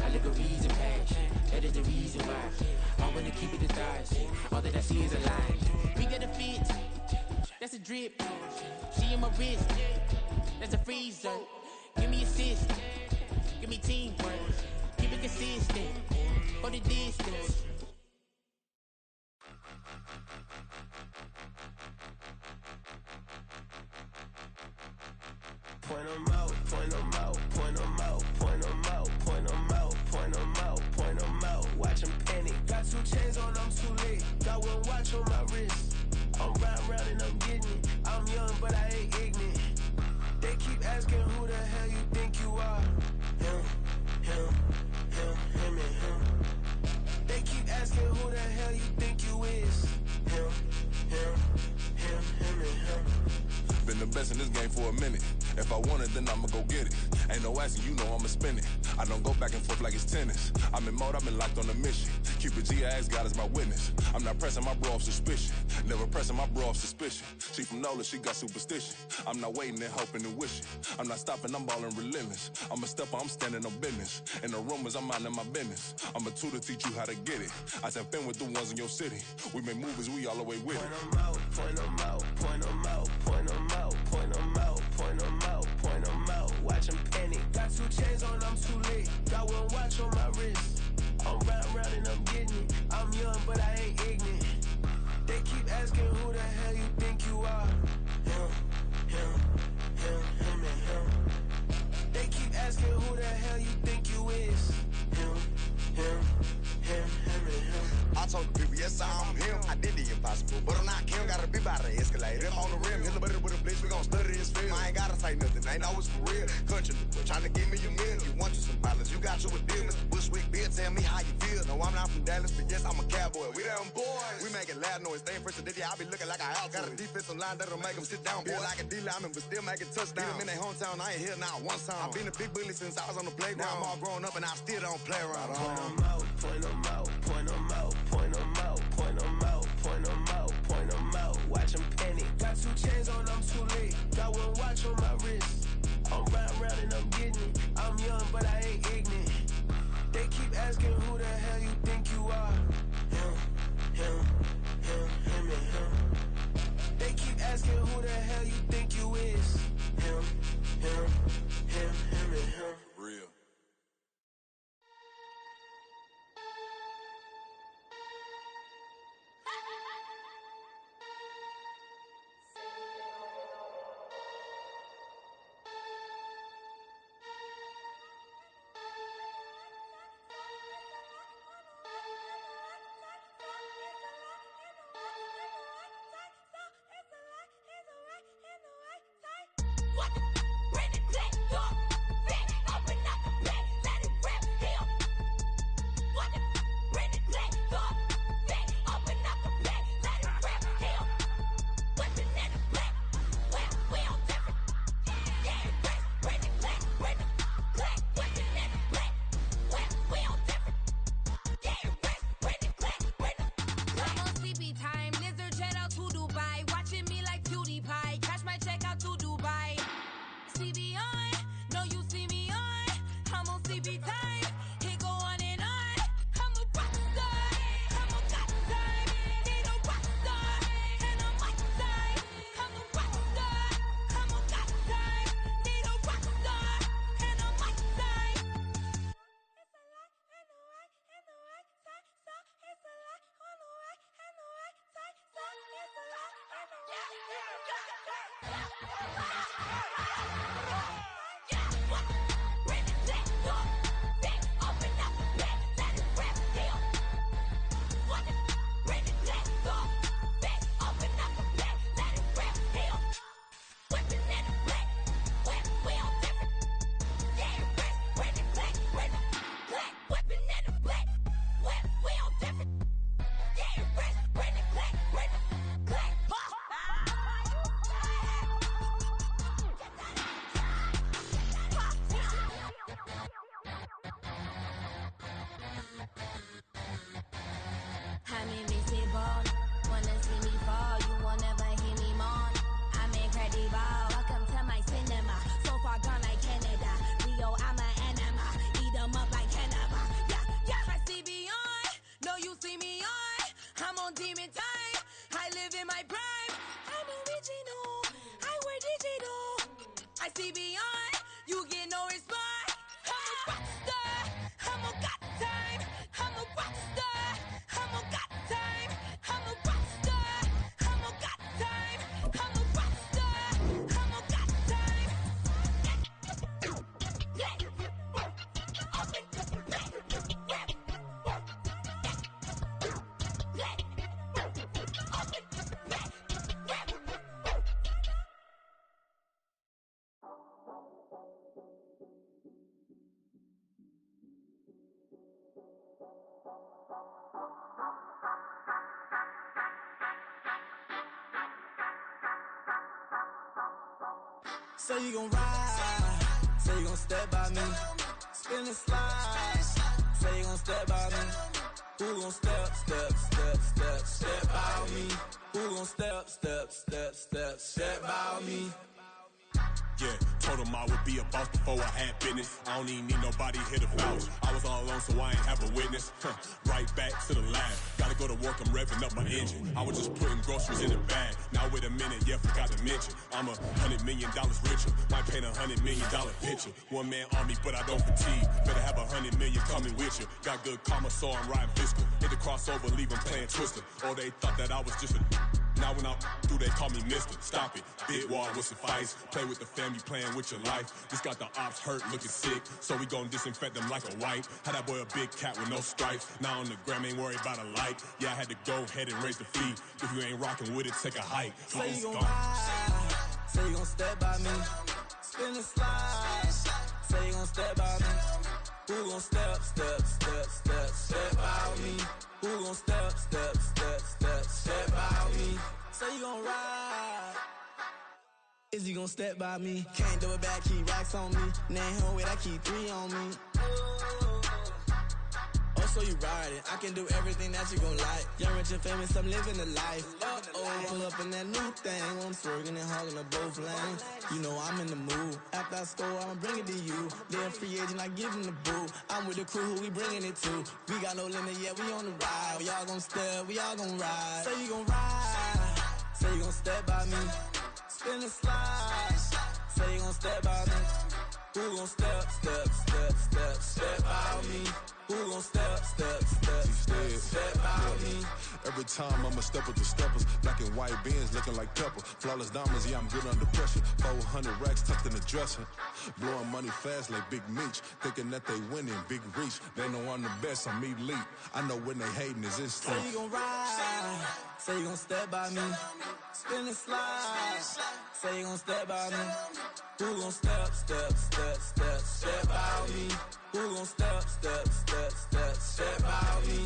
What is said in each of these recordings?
I look a reason past. That is the reason why I wanna keep it the thighs. All that I see is a lie. We got a fit, that's a drip. She in my wrist, that's a freezer. Give me assist, give me teamwork. Keep it consistent, for the distance. Point 'em out, point 'em out, point 'em out, point 'em out, point 'em out, point 'em out, point 'em out. Watch 'em panic. Got 2 chains on, I'm too late. Got 1 watch on my wrist. I'm riding round and I'm getting it. I'm young, but I ain't ignorant. They keep asking who the hell you think you are. Him, him, him and him. They keep asking who the hell you think you is. Him, him and him. Been the best in this game for a minute. If I want it, then I'ma go get it. Ain't no asking, you know I'ma spin it. I don't go back and forth like it's tennis. I'm in mode, I've been locked on a mission. Cupid G, I ask God as my witness. I'm not pressing my bro off suspicion. Never pressing my bro off suspicion. She from NOLA, she got superstition. I'm not waiting and hoping and wishing. I'm not stopping, I'm balling relentless. I'm a stepper, I'm standing on business. In the rumors, I'm minding my business. I'm a tutor, teach you how to get it. I said, fin with the ones in your city. We make movies, we all the way with it. Point 'em out, point 'em out, point 'em out, point 'em out, point 'em out, point 'em out, point 'em out. Watch 'em panic. Got 2 chains on, I'm too late. Got 1 watch on my wrist. I'm riding round and I'm getting it. I'm young, but I ain't ignorant. They keep asking who the hell you think you are. Him, him and him. They keep asking who the hell you think you is. Him and him. I told the people, yes, I'm him. I did the impossible, but I'm not Kim. Gotta be by the escalator. I'm on the rim, hit the butter with a blitz. We gon' study this film. I ain't gotta say nothing, ain't know it's for real. Country, trying to give me a meal. You want you some violence, you got you a deal. Mr. Bushwick, bitch, tell me how you feel. No, I'm not from Dallas, but yes, I'm a cowboy. We them boys. We making loud noise, staying fresh to this. I be looking like a house. Got a defensive line that'll make them sit down. Feel like a D-lineman, but still making touchdowns. Beat them in their hometown, I ain't here now one time. I been a big bully since I was on the playground. Now I'm all grown up and I still don't play around. Point 'em out, point 'em out, point 'em out, point 'em out, point 'em out, point 'em out, point 'em out. Watch 'em panic. Got 2 chains on, I'm too late. Got 1 watch on my wrist. I'm riding round and I'm getting it. I'm young, but I ain't ignorant. They keep asking who the hell you think you are. Him and him. They keep asking who the hell you think you is. Him and him. Real. Say you gon' ride, say you gon' step by me, spin and slide. Say you gon' step by me. Who gon' step by me? Who gon' step by me? Yeah, told him I would be a boss before I had business. I don't even need nobody here to vouch. I was all alone, so I ain't have a witness. Right back to the lab. Gotta go to work, I'm revving up my engine. I was just putting groceries in the bag. Now wait a minute, yeah, forgot to mention. I'm $100 million richer. Might paint $100 million picture. One man army, but I don't fatigue. Better have 100 million coming with you. Got good karma, so I'm riding fiscal. Hit the crossover, leave them playing Twister. Or they thought that I was just a... Now when I do, they call me mister. Stop it. Big wall with suffice. Play with the family, playing with your life. This got the ops hurt, looking sick. So we gon' disinfect them like a wipe. Had that boy a big cat with no stripes. Now on the gram, ain't worried about a light. Yeah, I had to go ahead and raise the fee. If you ain't rocking with it, take a hike. Say you gon' ride. Say you gon' step by me. Spin and slide. Say you gon' step by me. Who gon' step by me? Who gon' step by me? Say you gon' ride. Is he gon' step by me? Can't do it back, keep racks on me. Name home with, I keep 3 on me. Oh, so you riding. I can do everything that you gon' like. Young, rich, and famous, I'm living the life. Uh-oh, pull up in that new thing. I'm swerving and hogging up both lanes. You know I'm in the mood. After I score, I'ma bring it to you. They're a free agent, I give him the boo. I'm with the crew, who we bringing it to. We got no limit, yeah, we on the ride. We all gon' step, we all gon' ride. Say you gon' ride. Say you gon' step by me. Spin and slide. Say you gon' step by me. Who gon' step by me? Who gon' step by me? Every time I'ma step with the steppers. Black and white beans looking like pepper. Flawless diamonds, yeah, I'm good under pressure. 400 racks tucked in the dresser. Blowing money fast like Big Meech. Thinking that they winning, big reach. They know I'm the best, I'm elite. I know when they hating is instinct. Say you gon' ride. Say you gon' step by me. Spin and slide. Say you gon' step by me. Who gon' step by me? Who gon' step by me?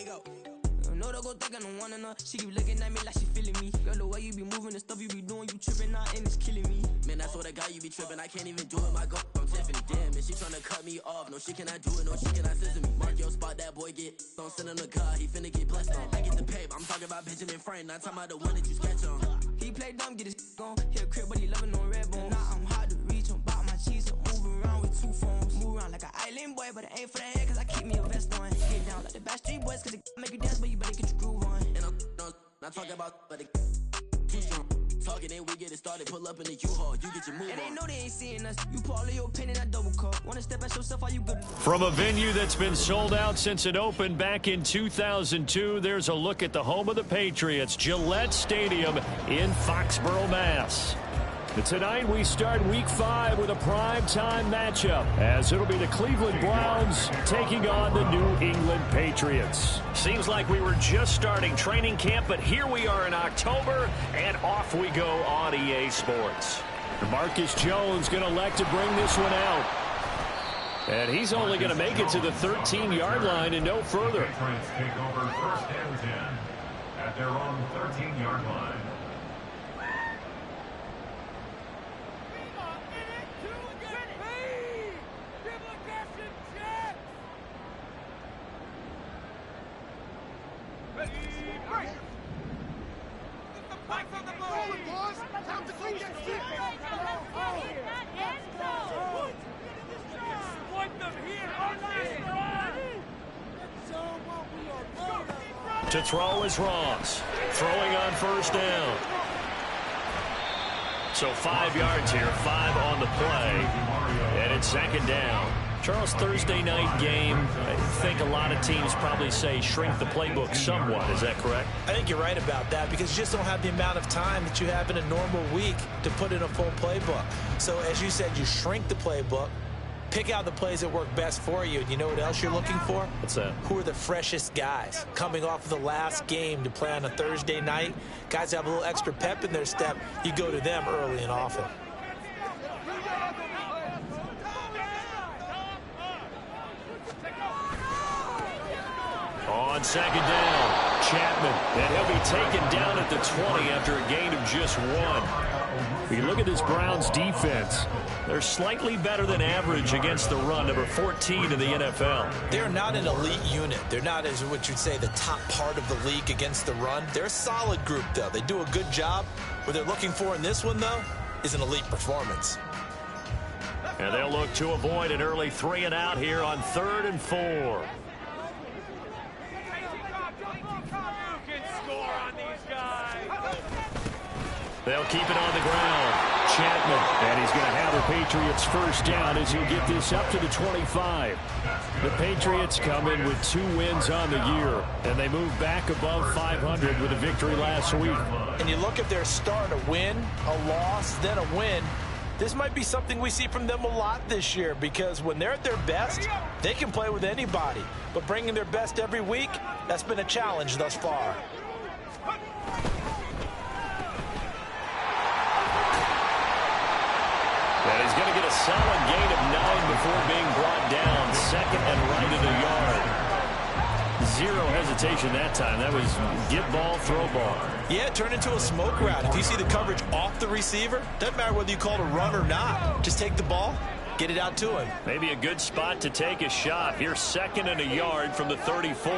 You know they gon' think I don't want enough. She keep looking at me like she feeling me. Girl, the way you be moving the stuff you be doing, you tripping out and it's killing me. Man, that's what I got, you be tripping. I can't even do it, my girl, I'm Tiffany. Damn, and she tryna cut me off. No, she cannot do it, no, she cannot scissor me. Mark your spot, that boy get don't send him the car, he finna get blessed on. I get the pay, I'm talking about Benjamin Franklin, not talking about the one that you sketch on. He play dumb, get his gone. Hit a crib, but he loving on red bone. Now I'm hard to reach, I'm bout my cheese, I'm moving around with 2 phones. Move around like an island boy, but it ain't for the head, cause I keep me a vest on. Get down like the Backstreet Boys, cause it make you dance, but you better get your groove on. And I'm not talking about, but it too strong. Talking and we get it started, pull up in the U-Haul, you get your move And on. they know they ain't seeing us. You pull all your opinion, I double cup. Wanna step at yourself, are you good? From a venue that's been sold out since it opened back in 2002, there's a look at the home of the Patriots, Gillette Stadium in Foxborough, Mass. And tonight we start Week 5 with a primetime matchup, as it'll be the Cleveland Browns taking on the New England Patriots. Seems like we were just starting training camp, but here we are in October, and off we go on EA Sports. Marcus Jones going to elect to bring this one out. And he's only going to make it to the 13-yard line and no further. Patriots take over 1st and 10 at their own 13-yard line. To throw is Ross. Throwing on 1st down. So 5 yards here, 5 on the play. And it's 2nd down. Charles, Thursday night game, I think a lot of teams probably say shrink the playbook somewhat. Is that correct? I think you're right about that because you just don't have the amount of time that you have in a normal week to put in a full playbook. So as you said, you shrink the playbook, pick out the plays that work best for you. And you know what else you're looking for? What's that? Who are the freshest guys coming off of the last game to play on a Thursday night? Guys have a little extra pep in their step. You go to them early and often. On 2nd down, Chapman, and he'll be taken down at the 20 after a gain of just 1. You look at this Browns defense. They're slightly better than average against the run, number 14 in the NFL. They're not an elite unit. They're not, as what you'd say, the top part of the league against the run. They're a solid group, though. They do a good job. What they're looking for in this one, though, is an elite performance. And they'll look to avoid an early 3 and out here on 3rd and 4. They'll keep it on the ground. Chapman, and he's going to have the Patriots 1st down as he'll get this up to the 25. The Patriots come in with 2 wins on the year, and they move back above 500 with a victory last week. And you look at their start, a win, a loss, then a win. This might be something we see from them a lot this year because when they're at their best, they can play with anybody. But bringing their best every week, that's been a challenge thus far. And he's going to get a solid gain of 9 before being brought down. 2nd and right of the yard. 0 hesitation that time. That was get ball, throw ball. Yeah, turn into a smoke route. If you see the coverage off the receiver, doesn't matter whether you call it a run or not. Just take the ball, get it out to him. Maybe a good spot to take a shot. Here's 2nd and a yard from the 34.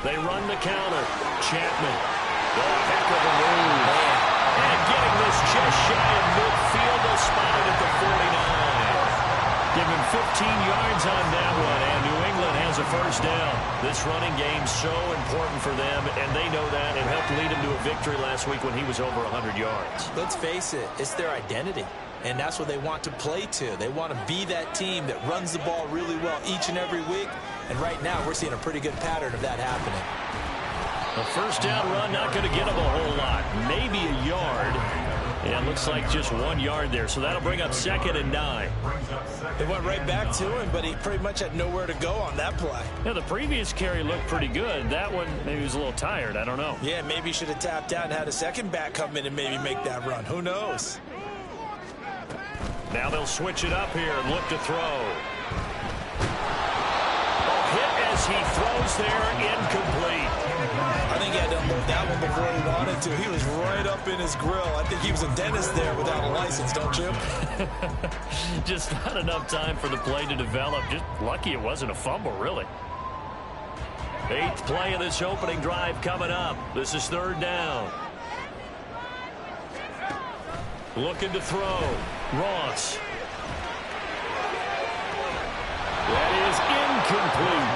They run the counter. Chapman. Oh, heck of a move. And getting this just shy of midfield. They'll spot it at the 49. Give him 15 yards on that one, and New England has a 1st down. This running game so important for them, and they know that. It helped lead him to a victory last week when he was over 100 yards. Let's face it, it's their identity, and that's what they want to play to. They want to be that team that runs the ball really well each and every week, and right now we're seeing a pretty good pattern of that happening. A 1st down run, not going to get him a whole lot. Maybe a yard. Yeah, it looks like just 1 yard there. So that'll bring up 2nd and 9. They went right back to him, but he pretty much had nowhere to go on that play. Yeah, the previous carry looked pretty good. That one, maybe he was a little tired. I don't know. Yeah, maybe he should have tapped out and had a second back come in and maybe make that run. Who knows? Now they'll switch it up here and look to throw. fires. He throws there, incomplete. I think he had to unload that one before he wanted to. He was right up in his grill. I think he was a dentist there without a license, don't you? Just not enough time for the play to develop. Just lucky it wasn't a fumble, really. 8th play of this opening drive coming up. This is 3rd down. Looking to throw. Ross. That is incomplete.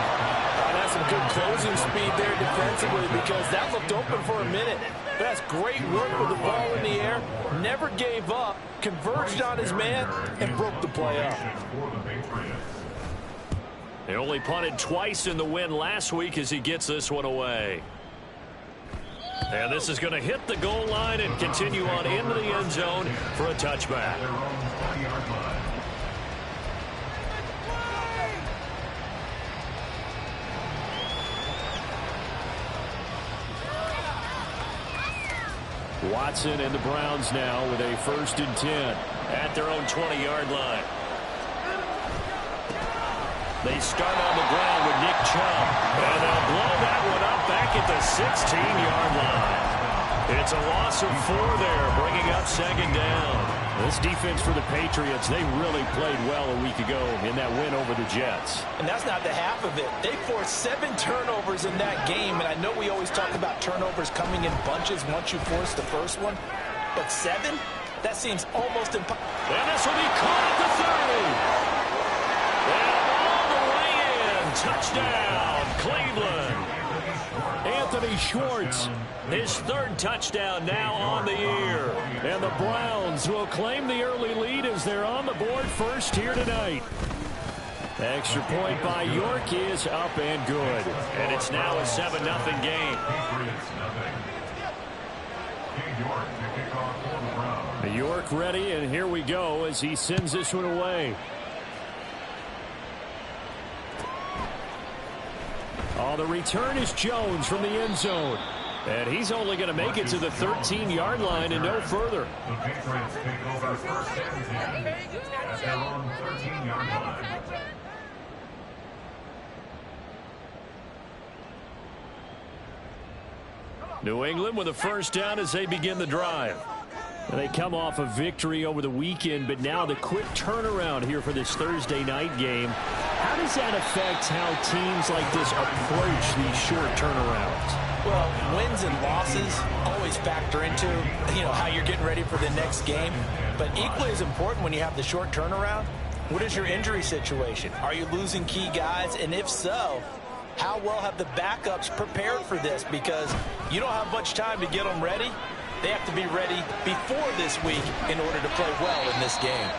That's some good closing speed there defensively because that looked open for a minute. But that's great work with the ball in the air. Never gave up. Converged on his man and broke the play up. They only punted twice in the win last week as he gets this one away. And this is going to hit the goal line and continue on into the end zone for a touchback. Watson and the Browns now with a 1st and 10 at their own 20-yard line. They start on the ground with Nick Chubb. And they'll blow that one up back at the 16-yard line. It's a loss of 4 there, bringing up 2nd down. This defense for the Patriots, they really played well a week ago in that win over the Jets. And that's not the half of it. They forced 7 turnovers in that game, and I know we always talk about turnovers coming in bunches once you force the first one, but 7? That seems almost impossible. And this will be caught at the 30. Touchdown, Cleveland. Anthony Schwartz, his 3rd touchdown now on the year. And the Browns will claim the early lead as they're on the board first here tonight. Extra point by York is up and good. And it's now a 7-0 game. York ready, and here we go as he sends this one away. Oh, the return is Jones from the end zone. And he's only going to make it to the 13-yard line and no further. The Patriots take over 1st and 10 at their own 13-yard line. New England with a 1st down as they begin the drive. And they come off a victory over the weekend, but now the quick turnaround here for this Thursday night game. How does that affect how teams like this approach these short turnarounds? Well, wins and losses always factor into, how you're getting ready for the next game. But equally as important when you have the short turnaround, what is your injury situation? Are you losing key guys? And if so, how well have the backups prepared for this? Because you don't have much time to get them ready. They have to be ready before this week in order to play well in this game.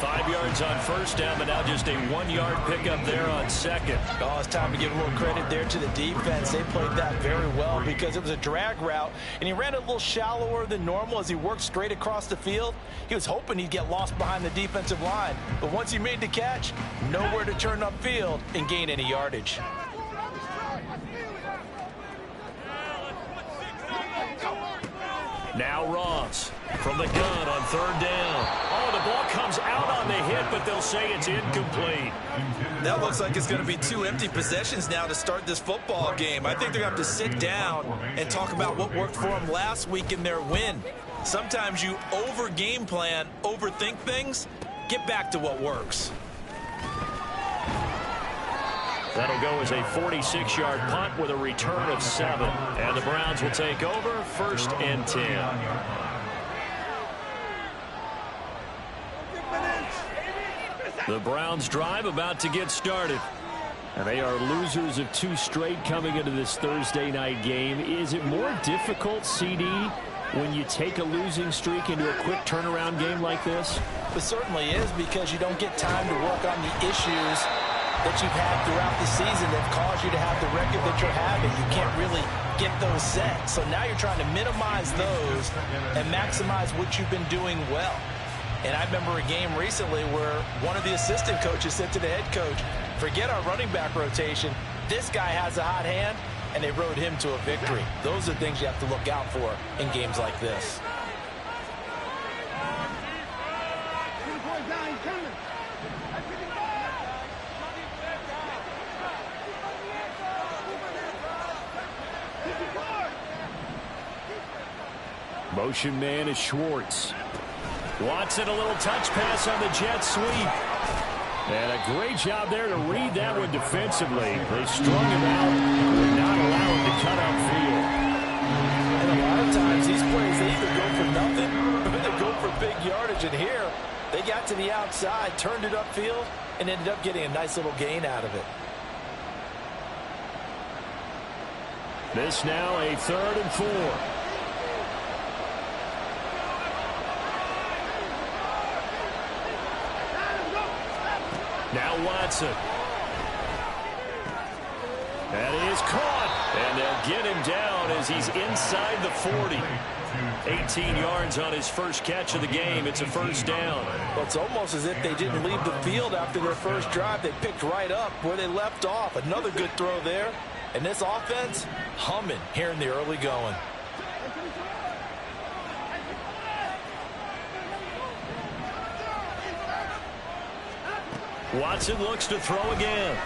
5 yards on 1st down, but now just a 1-yard pickup there on 2nd. Oh, it's time to give a little credit there to the defense. They played that very well because it was a drag route, and he ran a little shallower than normal as he worked straight across the field. He was hoping he'd get lost behind the defensive line, but once he made the catch, nowhere to turn upfield and gain any yardage. Now Ross from the gun on 3rd down. Oh, the ball comes out on the hit, but they'll say it's incomplete. That looks like it's going to be 2 empty possessions now to start this football game. I think they're going to have to sit down and talk about what worked for them last week in their win. Sometimes you over-game plan, overthink things. Get back to what works. That'll go as a 46-yard punt with a return of 7. And the Browns will take over 1st and 10. The Browns drive about to get started. And they are losers of 2 straight coming into this Thursday night game. Is it more difficult, CD, when you take a losing streak into a quick turnaround game like this? It certainly is, because you don't get time to work on the issues that you've had throughout the season that caused you to have the record that you're having. You can't really get those set. So now you're trying to minimize those and maximize what you've been doing well. And I remember a game recently where one of the assistant coaches said to the head coach, forget our running back rotation. This guy has a hot hand, and they rode him to a victory. Those are things you have to look out for in games like this. Motion man is Schwartz. Watson, a little touch pass on the jet sweep. And a great job there to read that one defensively. They strung him out and would not allow him to cut upfield. And a lot of times these plays, they either go for nothing or they go for big yardage. And here, they got to the outside, turned it upfield, and ended up getting a nice little gain out of it. This now a 3rd and 4. Now Watson. That is caught. And they'll get him down as he's inside the 40. 18 yards on his first catch of the game. It's a first down. Well, it's almost as if they didn't leave the field after their first drive. They picked right up where they left off. Another good throw there. And this offense, humming here in the early going. Watson looks to throw again.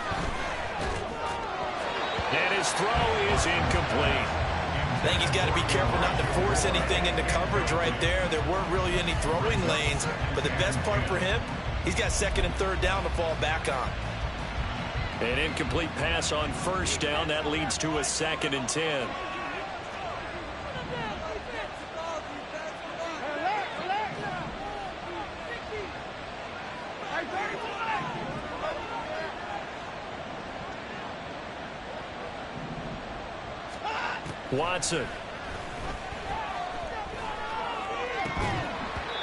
And his throw is incomplete. I think he's got to be careful not to force anything into coverage right there. There weren't really any throwing lanes, but the best part for him, he's got 2nd and 3rd down to fall back on. An incomplete pass on first down. That leads to a 2nd and 10. Watson.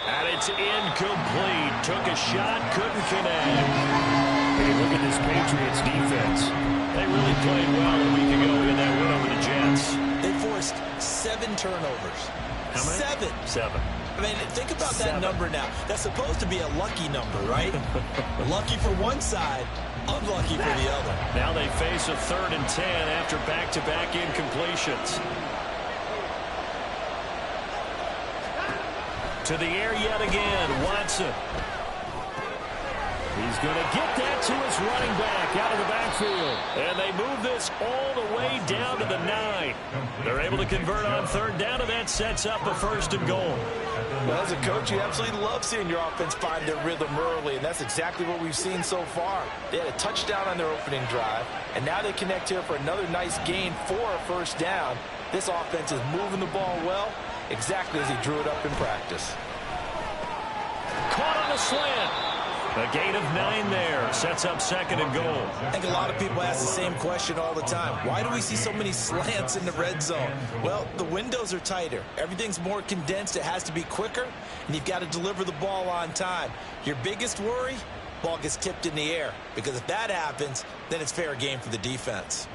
And it's incomplete. Took a shot, couldn't connect. Hey, look at this Patriots defense. They really played well a week ago in that win over the Jets. They forced 7 turnovers. How many? 7. I mean, think about that number now. That's supposed to be a lucky number, right? Lucky for one side, unlucky for the other. Now they face a 3rd and 10 after back-to-back incompletions. To the air yet again, Watson. He's going to get that to his running back out of the backfield. And they move this all the way down to the 9. They're able to convert on 3rd down, and that sets up a 1st and goal. Well, as a coach, you absolutely love seeing your offense find their rhythm early, and that's exactly what we've seen so far. They had a touchdown on their opening drive, and now they connect here for another nice gain for a 1st down. This offense is moving the ball well, exactly as he drew it up in practice. Caught on the slant. A gain of 9 there. Sets up 2nd and goal. I think a lot of people ask the same question all the time. Why do we see so many slants in the red zone? Well, the windows are tighter. Everything's more condensed. It has to be quicker, and you've got to deliver the ball on time. Your biggest worry? Ball gets tipped in the air. Because if that happens, then it's fair game for the defense.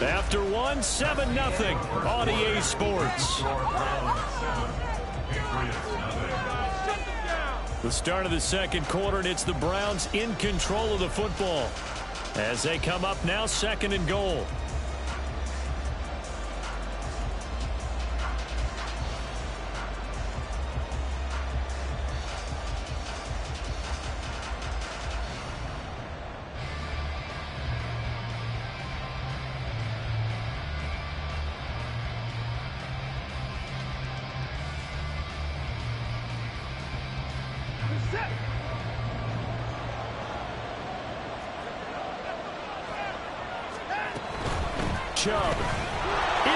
After one, 7-0 on EA Sports. The start of the 2nd quarter, and it's the Browns in control of the football as they come up now 2nd and goal. Chubb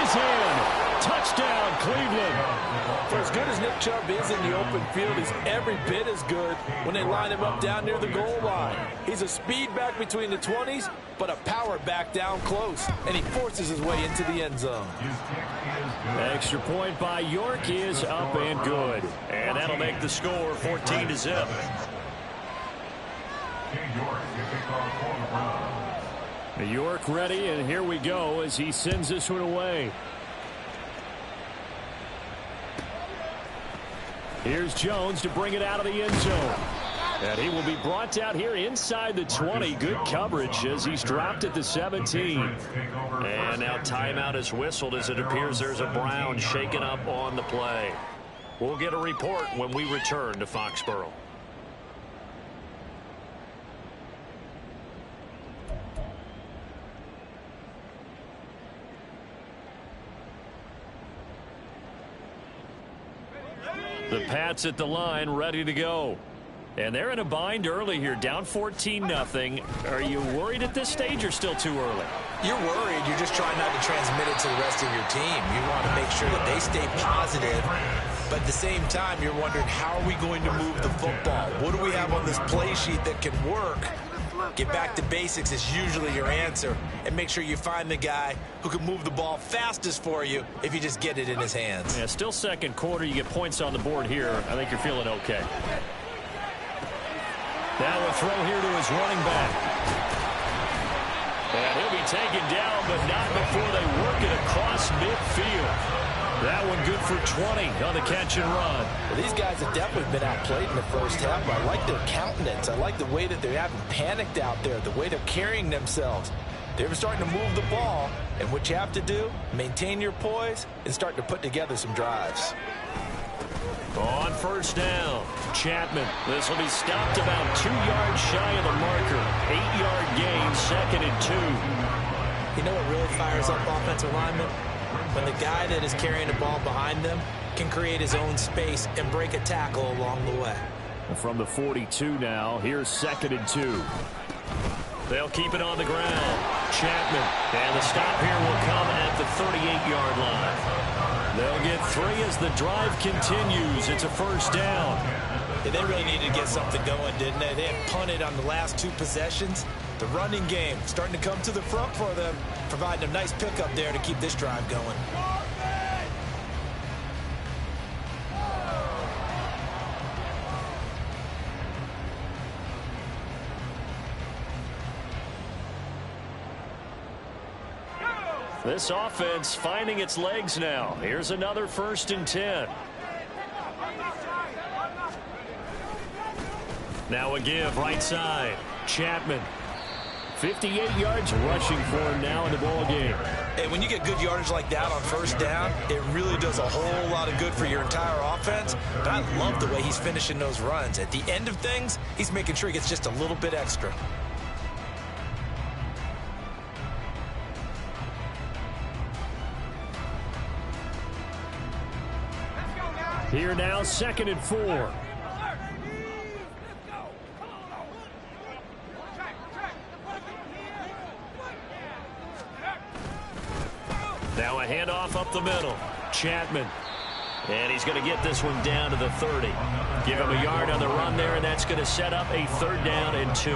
is in. Touchdown, Cleveland. For as good as Nick Chubb is in the open field, he's every bit as good when they line him up down near the goal line. He's a speed back between the 20s, but a power back down close, and he forces his way into the end zone. Extra point by York is up and good. And that'll make the score 14-0. York ready, and here we go as he sends this one away. Here's Jones to bring it out of the end zone. And he will be brought down here inside the 20. Good coverage as he's dropped at the 17. And now timeout is whistled as it appears there's a Brown shaken up on the play. We'll get a report when we return to Foxborough. The Pats at the line, ready to go. And they're in a bind early here, down 14-0. Are you worried at this stage or still too early? You're worried. You're just trying not to transmit it to the rest of your team. You want to make sure that they stay positive. But at the same time, you're wondering, how are we going to move the football? What do we have on this play sheet that can work? Get back to basics is usually your answer. And make sure you find the guy who can move the ball fastest for you if you just get it in his hands. Yeah, still second quarter. You get points on the board here. I think you're feeling okay. Now a throw here to his running back. And he'll be taken down, but not before they work it across midfield. That one good for 20 on the catch and run. Well, these guys have definitely been outplayed in the first half, but I like their countenance. I like the way that they haven't panicked out there, the way they're carrying themselves. They're starting to move the ball, and what you have to do, maintain your poise and start to put together some drives. On first down, Chapman. This will be stopped about 2 yards shy of the marker. 8-yard gain, 2nd and 2. You know what really fires up offensive linemen? When the guy that is carrying the ball behind them can create his own space and break a tackle along the way. From the 42 now, here's 2nd and 2. They'll keep it on the ground. Chapman. And the stop here will come at the 38-yard line. They'll get 3 as the drive continues. It's a first down. Yeah, they really needed to get something going, didn't they? They had punted on the last 2 possessions. The running game starting to come to the front for them, providing a nice pickup there to keep this drive going. This offense finding its legs now. Here's another 1st and 10. Now a give right side. Chapman. 58 yards rushing for him now in the ball game. Hey, when you get good yardage like that on first down, it really does a whole lot of good for your entire offense. But I love the way he's finishing those runs. At the end of things, he's making sure he gets just a little bit extra. Here now, 2nd and 4. Now a handoff up the middle. Chapman. And he's going to get this one down to the 30. Give him a yard on the run there, and that's going to set up a 3rd down and 2.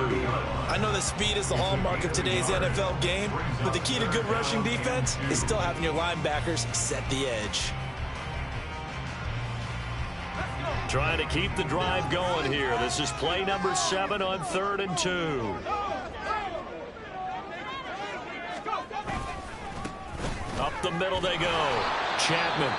I know that speed is the hallmark of today's NFL game, but the key to good rushing defense is still having your linebackers set the edge. Trying to keep the drive going here. This is play number 7 on 3rd and 2. Up the middle they go. Chapman.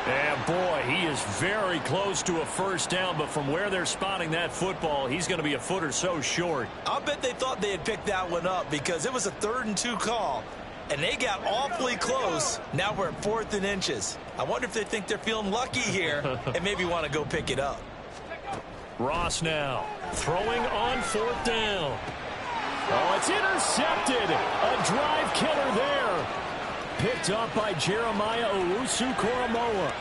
And boy, he is very close to a first down, but from where they're spotting that football, he's going to be a foot or so short. I'll bet they thought they had picked that one up because it was a 3rd and 2 call. And they got awfully close. Now we're at 4th and inches. I wonder if they think they're feeling lucky here and maybe want to go pick it up. Ross now throwing on 4th down. Oh, it's intercepted. A drive killer there. Picked up by Jeremiah Owusu-Koramoah.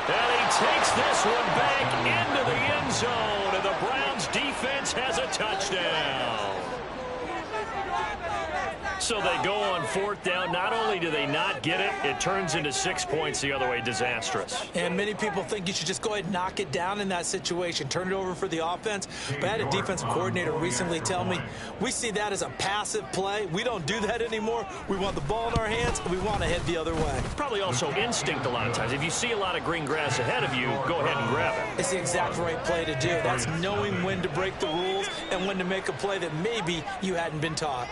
And he takes this one back into the end zone. And the Browns defense has a touchdown. So they go on 4th down. Not only do they not get it, it turns into 6 points the other way. Disastrous. And many people think you should just go ahead and knock it down in that situation. Turn it over for the offense. But I had a defensive coordinator recently tell me, we see that as a passive play. We don't do that anymore. We want the ball in our hands, and we want to head the other way. Probably also instinct a lot of times. If you see a lot of green grass ahead of you, go ahead and grab it. It's the exact right play to do. That's knowing when to break the rules and when to make a play that maybe you hadn't been taught.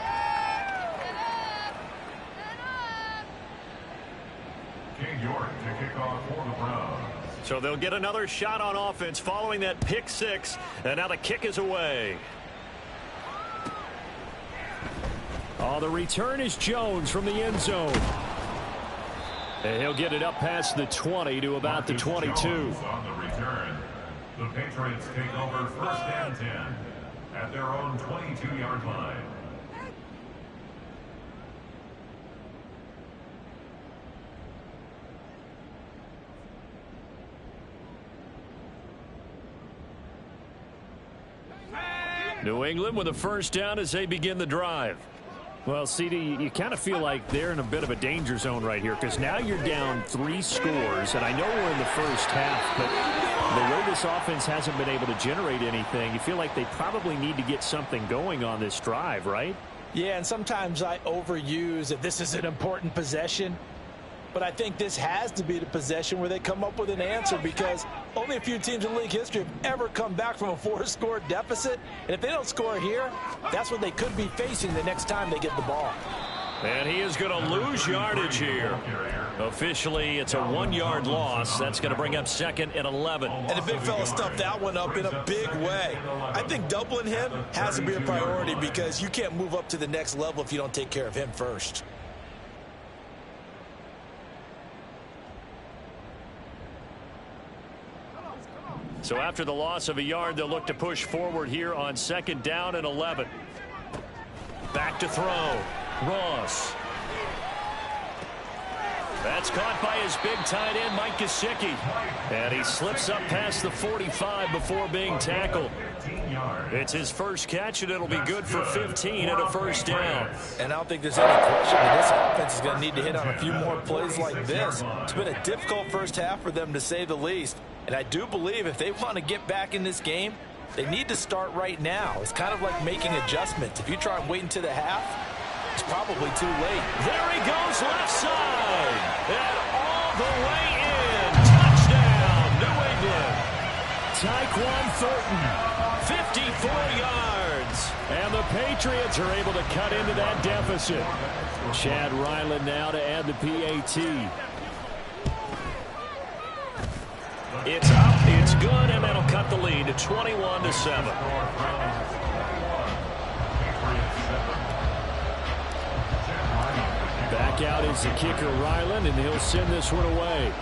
King York to kick off for the Browns. So they'll get another shot on offense following that pick six. And now the kick is away. Oh, the return is Jones from the end zone. And he'll get it up past the 20 to about the 22. On the return, the Patriots take over first and 10 at their own 22-yard line. New England with a first down as they begin the drive. Well, CD, you kind of feel like they're in a bit of a danger zone right here because now you're down 3 scores, and I know we're in the first half, but the way this offense hasn't been able to generate anything, you feel like they probably need to get something going on this drive, right? Yeah, and sometimes I overuse that this is an important possession. But I think this has to be the possession where they come up with an answer because only a few teams in league history have ever come back from a 4-score deficit. And if they don't score here, that's what they could be facing the next time they get the ball. And he is going to lose yardage here. Officially, it's a 1-yard loss. That's going to bring up second and 11. And the big fella stuffed that one up in a big way. I think doubling him has to be a priority because you can't move up to the next level if you don't take care of him first. So after the loss of a yard, they'll look to push forward here on second down and 11. Back to throw. Ross. That's caught by his big tight end, Mike Gesicki. And he slips up past the 45 before being tackled. It's his first catch, and it'll be good for 15 and a first down. And I don't think there's any question that this offense is going to need to hit on a few more plays like this. It's been a difficult first half for them, to say the least. And I do believe if they want to get back in this game, they need to start right now. It's kind of like making adjustments. If you try and wait until the half, it's probably too late. There he goes, left side. And all the way in. Touchdown, New England. Tyquan Thornton, 54 yards. And the Patriots are able to cut into that deficit. Chad Ryland now to add the PAT. It's up, it's good, and that'll cut the lead to 21-7. Back out is the kicker, Ryland, and he'll send this one away.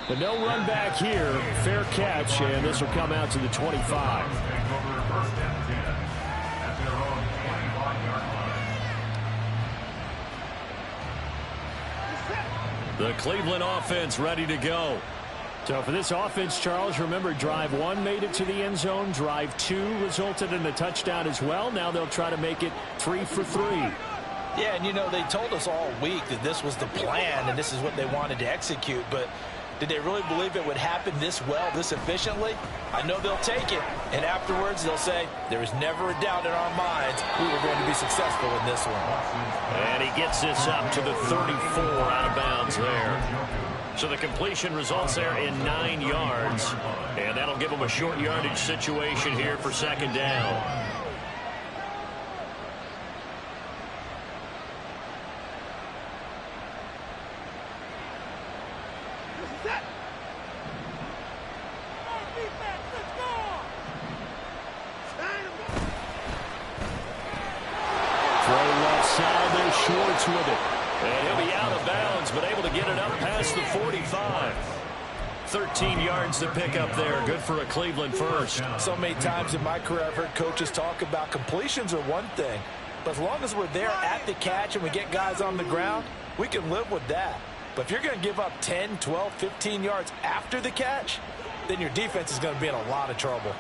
But no run back here. Fair catch, and this will come out to the 25. The Cleveland offense ready to go. So for this offense, Charles, remember drive 1 made it to the end zone. Drive 2 resulted in a touchdown as well. Now they'll try to make it 3 for 3. Yeah, and you know, they told us all week that this was the plan and this is what they wanted to execute, but did they really believe it would happen this well, this efficiently? I know they'll take it, and afterwards they'll say, there was never a doubt in our minds we were going to be successful in this one. And he gets this up to the 34 out of bounds there. So the completion results there in 9 yards, and that'll give them a short yardage situation here for second down. Schwartz with it. And he'll be out of bounds, but able to get it up past the 45. 13 yards to pick up there. Good for a Cleveland first. So many times in my career I've heard coaches talk about completions are one thing, but as long as we're there at the catch and we get guys on the ground, we can live with that. But if you're going to give up 10, 12, 15 yards after the catch, then your defense is going to be in a lot of trouble.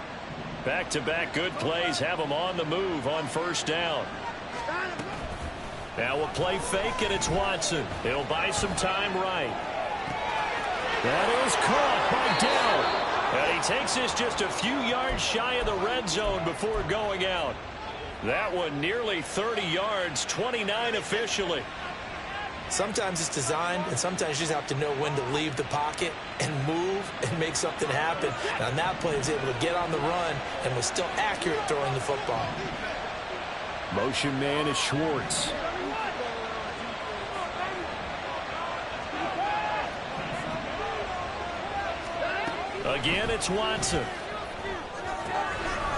Back-to-back good plays have them on the move on first down. Now we'll play fake, and it's Watson. He'll buy some time right. That is caught by Dell. And he takes this just a few yards shy of the red zone before going out. That one nearly 30 yards, 29 officially. Sometimes it's designed, and sometimes you just have to know when to leave the pocket and move and make something happen. And on that play, he was able to get on the run and was still accurate throwing the football. Motion man is Schwartz. Again, it's Watson.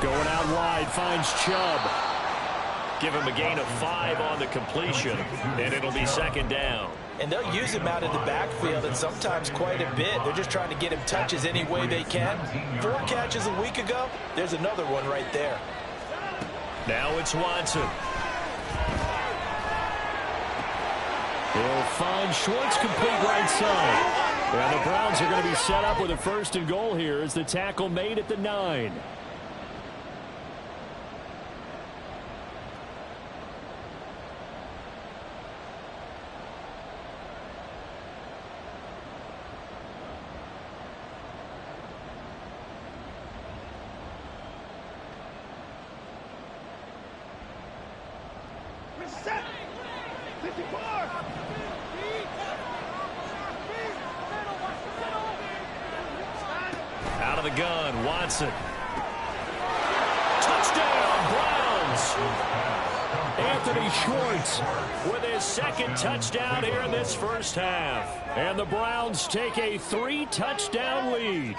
Going out wide, finds Chubb. Give him a gain of 5 on the completion, and it'll be second down. And they'll use him out in the backfield, and sometimes quite a bit. They're just trying to get him touches any way they can. 4 catches a week ago. There's another one right there. Now it's Watson. He'll find Schwartz complete right side. And the Browns are going to be set up with a 1st and goal here as the tackle made at the 9. Out of the gun, Watson. Touchdown, Browns! Anthony Schwartz with his 2nd touchdown here in this first half. And the Browns take a 3-touchdown lead.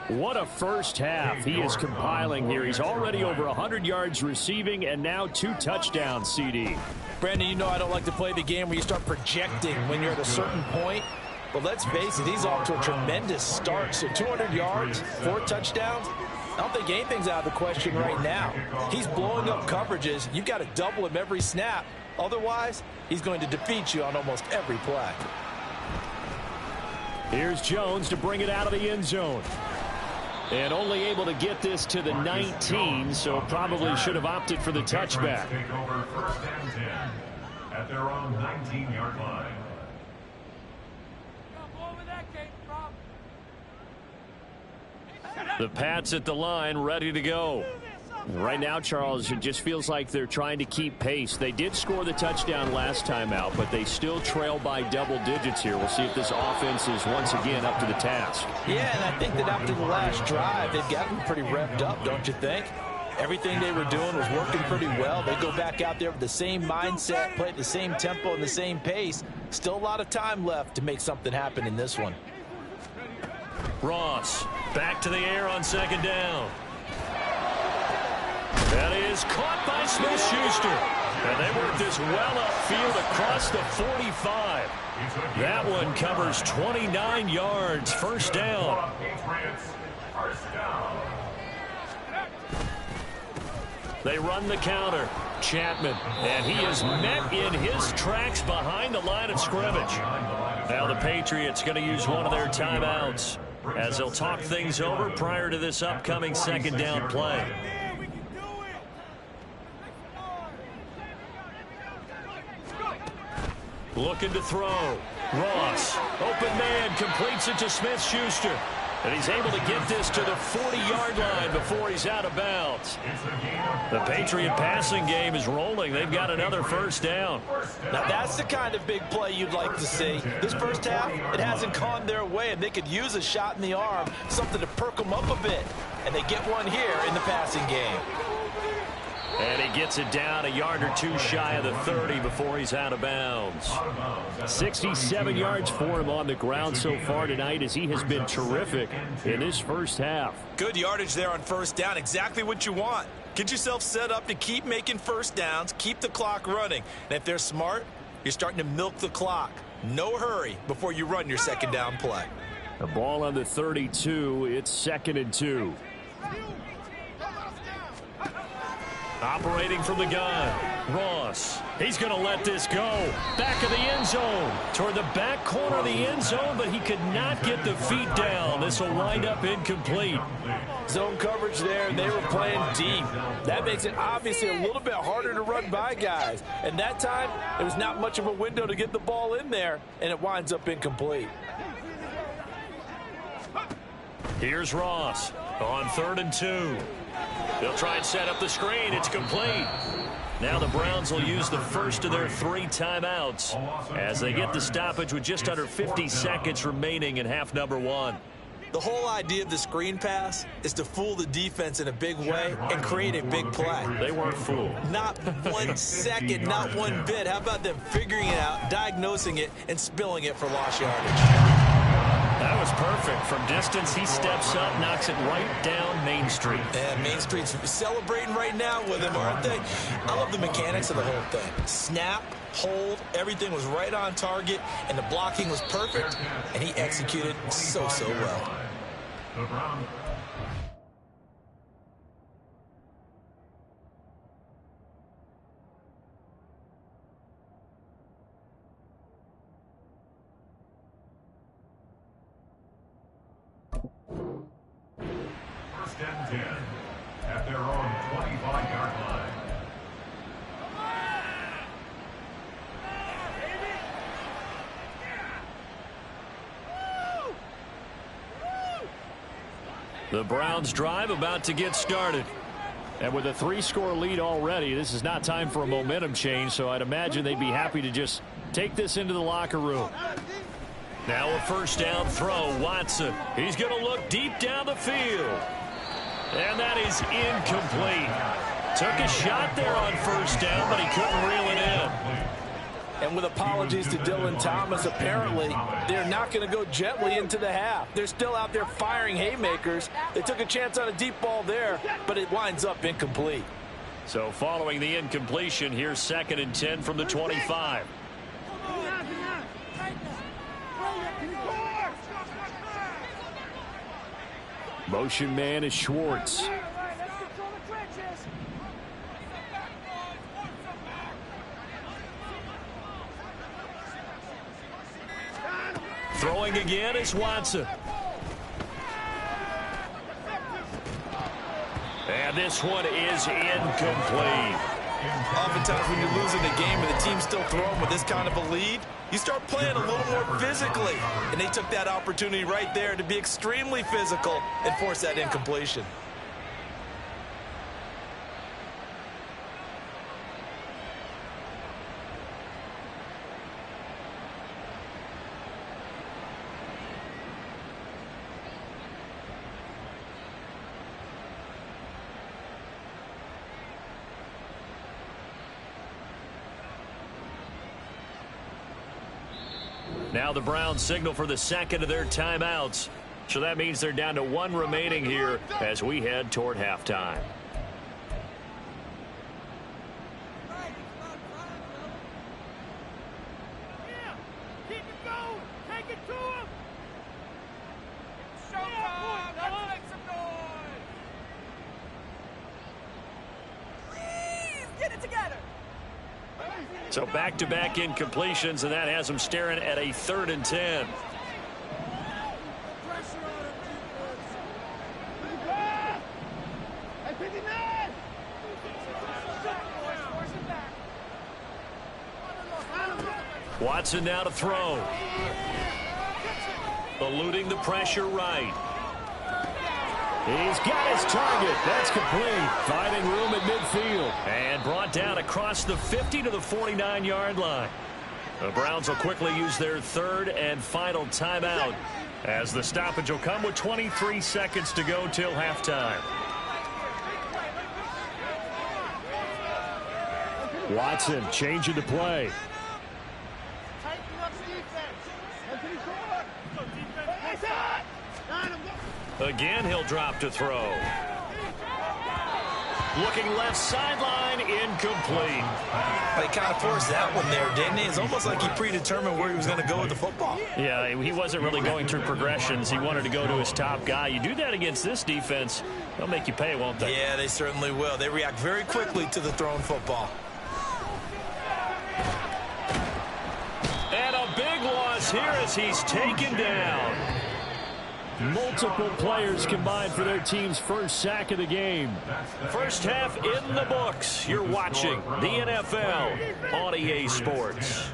What a first half he is compiling here. He's already over 100 yards receiving and now 2 touchdowns, CD. Brandon, you know I don't like to play the game where you start projecting when you're at a certain point. But let's face it, he's off to a tremendous start. So 200 yards, 4 touchdowns. I don't think anything's out of the question right now. He's blowing up coverages. You've got to double him every snap. Otherwise, he's going to defeat you on almost every play. Here's Jones to bring it out of the end zone. And only able to get this to the 19, so probably should have opted for the touchback. Take over 1st and 10 at their own 19-yard line. The Pats at the line, ready to go. Right now, Charles, it just feels like they're trying to keep pace. They did score the touchdown last time out, but they still trail by double digits here. We'll see if this offense is once again up to the task. Yeah, and I think that after the last drive, they've gotten pretty revved up, don't you think? Everything they were doing was working pretty well. They go back out there with the same mindset, play at the same tempo and the same pace. Still a lot of time left to make something happen in this one. Ross back to the air on 2nd down. That is caught by Smith-Schuster. And they work this well upfield across the 45. That one covers 29 yards. 1st down. They run the counter. Chapman. And he is met in his tracks behind the line of scrimmage. Now the Patriots going to use one of their timeouts as they'll talk things over prior to this upcoming 2nd down play. Looking to throw. Ross, open man, completes it to Smith-Schuster. And he's able to get this to the 40-yard line before he's out of bounds. The Patriot passing game is rolling. They've got another 1st down. Now that's the kind of big play you'd like to see. This first half, it hasn't gone their way, and they could use a shot in the arm, something to perk them up a bit. And they get one here in the passing game. And he gets it down a yard or 2 shy of the 30 before he's out of bounds. 67 yards for him on the ground so far tonight as he has been terrific in this first half. Good yardage there on 1st down. Exactly what you want. Get yourself set up to keep making 1st downs, keep the clock running. And if they're smart, you're starting to milk the clock. No hurry before you run your 2nd down play. The ball on the 32. It's 2nd and 2. Operating from the gun, Ross. He's going to let this go. Back of the end zone. Toward the back corner of the end zone, but he could not get the feet down. This will wind up incomplete. Zone coverage there, and they were playing deep. That makes it obviously a little bit harder to run by guys. And that time, there was not much of a window to get the ball in there, and it winds up incomplete. Here's Ross on 3rd and 2. They'll try and set up the screen. It's complete. Now the Browns will use the first of their 3 timeouts as they get the stoppage with just under 50 seconds remaining in half number 1. The whole idea of the screen pass is to fool the defense in a big way and create a big play. They weren't fooled. Not 1 second, not 1 bit. How about them figuring it out, diagnosing it, and spilling it for lost yardage? That That was perfect. From distance, he steps up, knocks it right down Main Street. And Main Street's celebrating right now with him, aren't they? I love the mechanics of the whole thing. Snap, hold, everything was right on target, and the blocking was perfect, and he executed so well. The Browns. First and 10 at their own 25-yard line. The Browns drive about to get started. And with a 3-score lead already, this is not time for a momentum change, so I'd imagine they'd be happy to just take this into the locker room. Now a first down throw. Watson. He's going to look deep down the field. And that is incomplete. Took a shot there on first down, but he couldn't reel it in. And with apologies to Dylan Thomas, apparently they're not going to go gently into the half. They're still out there firing haymakers. They took a chance on a deep ball there, but it winds up incomplete. So following the incompletion, here's 2nd and 10 from the 25. Motion man is Schwartz. Throwing again is Watson. And this one is incomplete. Oftentimes when you're losing a game and the team's still throwing with this kind of a lead, you start playing a little more physically. And they took that opportunity right there to be extremely physical and force that incompletion. Now the Browns signal for the second of their timeouts. So that means they're down to 1 remaining here as we head toward halftime. So back-to-back incompletions, and that has them staring at a 3rd and 10. Watson now to throw. Eluding the pressure right. He's got his target. That's complete. Finding room at midfield. And brought down across the 50 to the 49-yard line. The Browns will quickly use their 3rd and final timeout as the stoppage will come with 23 seconds to go till halftime. Watson changing the play. Again, he'll drop to throw. Looking left sideline, incomplete. But he kind of forced that one there, didn't he? It's almost like he predetermined where he was going to go with the football. Yeah, he wasn't really going through progressions. He wanted to go to his top guy. You do that against this defense, they'll make you pay, won't they? Yeah, they certainly will. They react very quickly to the thrown football. And a big loss here as he's taken down. Multiple players combined for their team's first sack of the game. First half in the books. You're watching the NFL on EA Sports.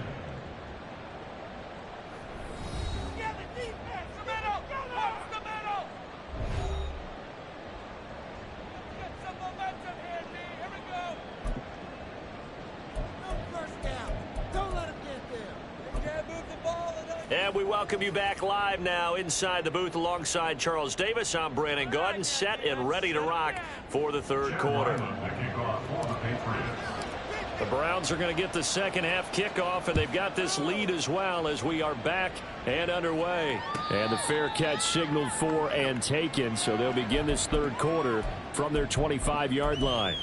And we welcome you back live now inside the booth alongside Charles Davis. I'm Brandon Gaudin, set and ready to rock for the third quarter. The Browns are going to get the second half kickoff, and they've got this lead as well as we are back and underway. And the fair catch signaled for and taken, so they'll begin this third quarter from their 25-yard line.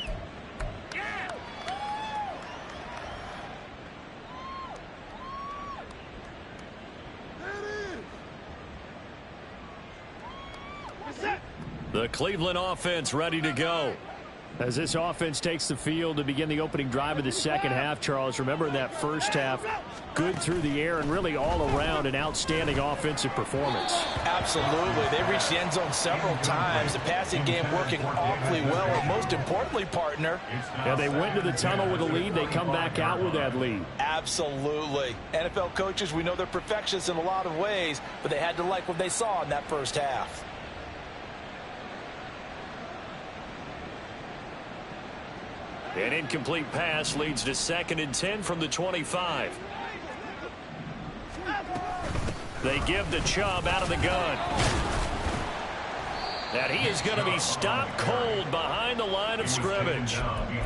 The Cleveland offense ready to go. As this offense takes the field to begin the opening drive of the second half, Charles, remember in that first half, good through the air and really all around an outstanding offensive performance. Absolutely. They reached the end zone several times. The passing game working awfully well. And most importantly, partner. Yeah, they went to the tunnel with a lead. They come back out with that lead. Absolutely. NFL coaches, we know they're perfectionists in a lot of ways, but they had to like what they saw in that first half. An incomplete pass leads to 2nd and 10 from the 25. They give to Chubb out of the gun. And he is going to be stopped cold behind the line of scrimmage.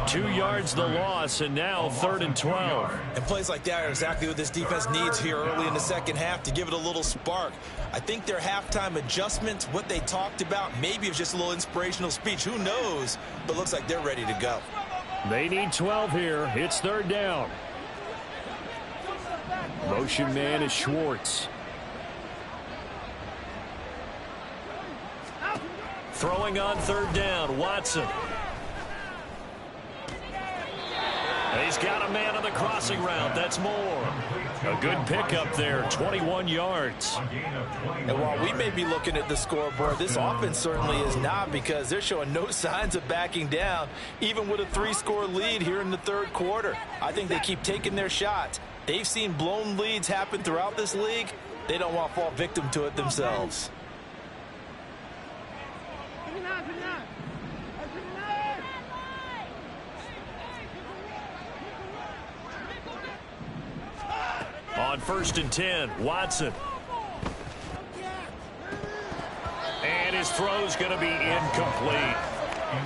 2 yards the loss, and now 3rd and 12. And plays like that are exactly what this defense needs here early in the second half to give it a little spark. I think their halftime adjustments, what they talked about, maybe it was just a little inspirational speech. Who knows? But looks like they're ready to go. They need 12 here. It's 3rd down. Motion man is Schwartz. Throwing on 3rd down, Watson. He's got a man on the crossing route. That's Moore. A good pickup there, 21 yards. And while we may be looking at the scoreboard, this offense certainly is not, because they're showing no signs of backing down, even with a 3-score lead here in the third quarter. I think they keep taking their shots. They've seen blown leads happen throughout this league. They don't want to fall victim to it themselves. On 1st and 10, Watson. And his throw's going to be incomplete.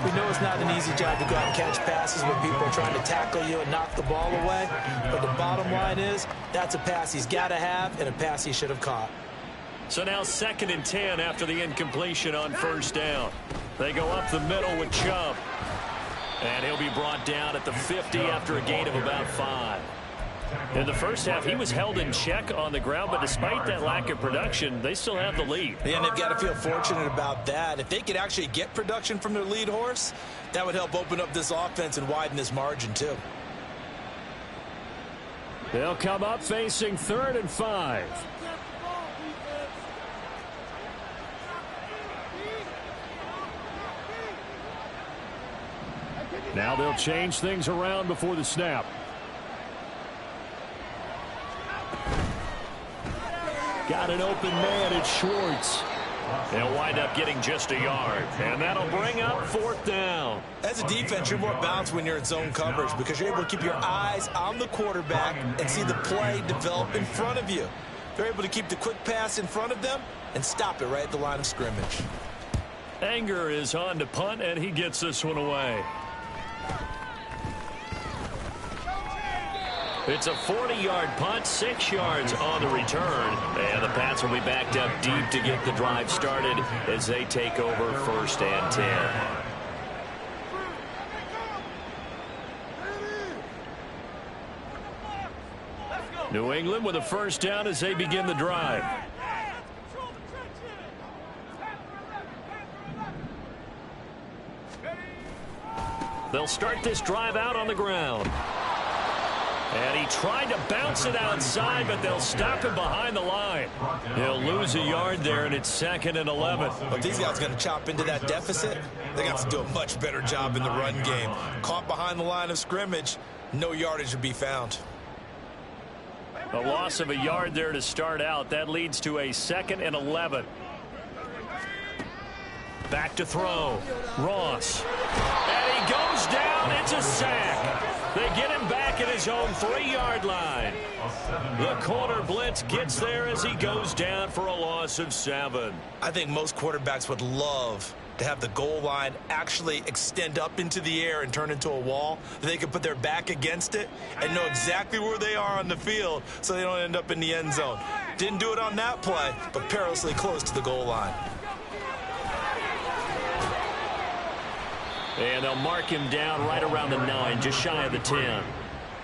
We know it's not an easy job to go out and catch passes when people are trying to tackle you and knock the ball away. But the bottom line is, that's a pass he's got to have and a pass he should have caught. So now 2nd and 10 after the incompletion on 1st down. They go up the middle with Chubb. And he'll be brought down at the 50 after a gain of about 5. In the first half, he was held in check on the ground, but despite that lack of production, they still have the lead. Yeah, and they've got to feel fortunate about that. If they could actually get production from their lead horse, that would help open up this offense and widen this margin, too. They'll come up facing 3rd and 5. Now they'll change things around before the snap. Got an open man at Schwartz. They'll wind up getting just a yard, and that'll bring up 4th down. As a defense, you're more balanced when you're in zone coverage because you're able to keep your eyes on the quarterback and see the play develop in front of you. They're able to keep the quick pass in front of them and stop it right at the line of scrimmage. Anger is on to punt, and he gets this one away. It's a 40-yard punt, 6 yards on the return. And the Pats will be backed up deep to get the drive started as they take over 1st and 10. New England with a 1st down as they begin the drive. They'll start this drive out on the ground. And he tried to bounce it outside, but they'll stop him behind the line. He'll lose a yard there, and it's 2nd and 11. But these guys are going to chop into that deficit. They got to do a much better job in the run game. Caught behind the line of scrimmage, no yardage to be found. A loss of a yard there to start out. That leads to a 2nd and 11. Back to throw. Ross. And he goes down. It's a sack. They get him back at his own 3-yard line. The corner blitz gets there as he goes down for a loss of 7. I think most quarterbacks would love to have the goal line actually extend up into the air and turn into a wall. They can put their back against it and know exactly where they are on the field so they don't end up in the end zone. Didn't do it on that play, but perilously close to the goal line. And they'll mark him down right around the 9, just shy of the 10.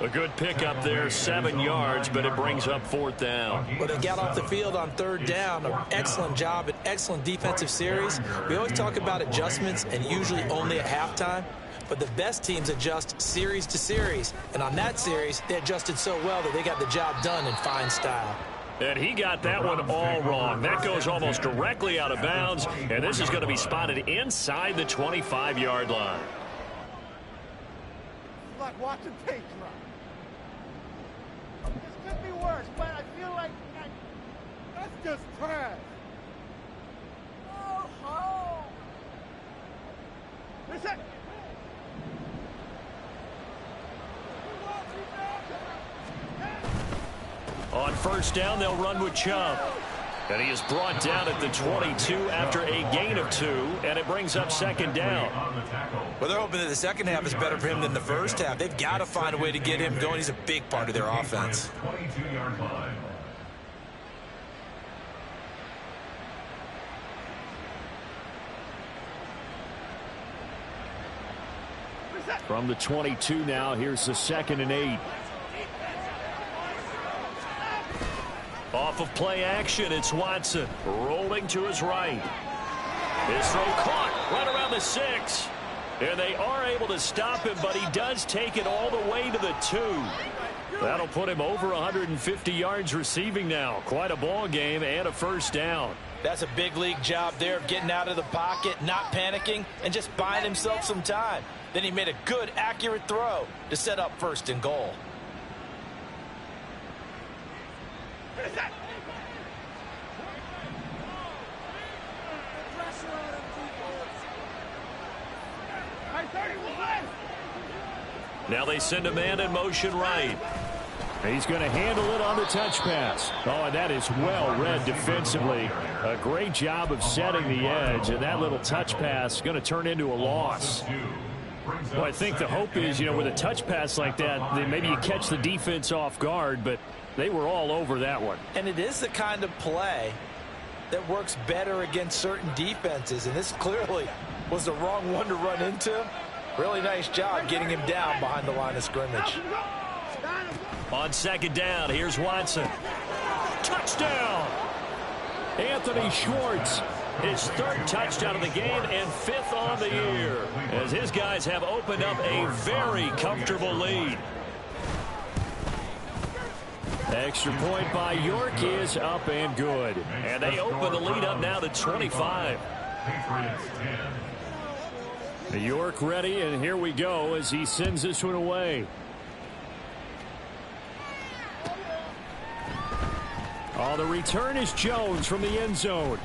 A good pickup there, 7 yards, but it brings up 4th down. Well, they got off the field on 3rd down. An excellent job, an excellent defensive series. We always talk about adjustments and usually only at halftime. But the best teams adjust series to series. And on that series, they adjusted so well that they got the job done in fine style. And he got that one all wrong. That goes almost directly out of bounds. And this is going to be spotted inside the 25-yard line. It's like watching tape drop. This could be worse, but I feel like that's just trash. Oh, listen. On 1st down, they'll run with Chubb. And he is brought down at the 22 after a gain of 2, and it brings up 2nd down. Well, they're hoping that the second half is better for him than the first half. They've got to find a way to get him going. He's a big part of their offense. 22-yard line. From the 22 now, here's the 2nd and 8. Off of play action, it's Watson rolling to his right. His throw caught right around the 6. And they are able to stop him, but he does take it all the way to the 2. That'll put him over 150 yards receiving now. Quite a ball game and a 1st down. That's a big league job there of getting out of the pocket, not panicking, and just buying himself some time. Then he made a good, accurate throw to set up 1st and goal. Now they send a man in motion right. He's going to handle it on the touch pass. Oh, and that is well read defensively. A great job of setting the edge, and that little touch pass is going to turn into a loss. Well, I think the hope is, with a touch pass like that, then maybe you catch the defense off guard, but they were all over that one. And it is the kind of play that works better against certain defenses, and this clearly was the wrong one to run into. Really nice job getting him down behind the line of scrimmage. On 2nd down, here's Watson. Touchdown! Anthony Schwartz, his 3rd touchdown of the game and 5th on the year, as his guys have opened up a very comfortable lead. Extra point by York is up and good. And they open the lead up now to 25. York ready, and here we go as he sends this one away. Oh, the return is Jones from the end zone.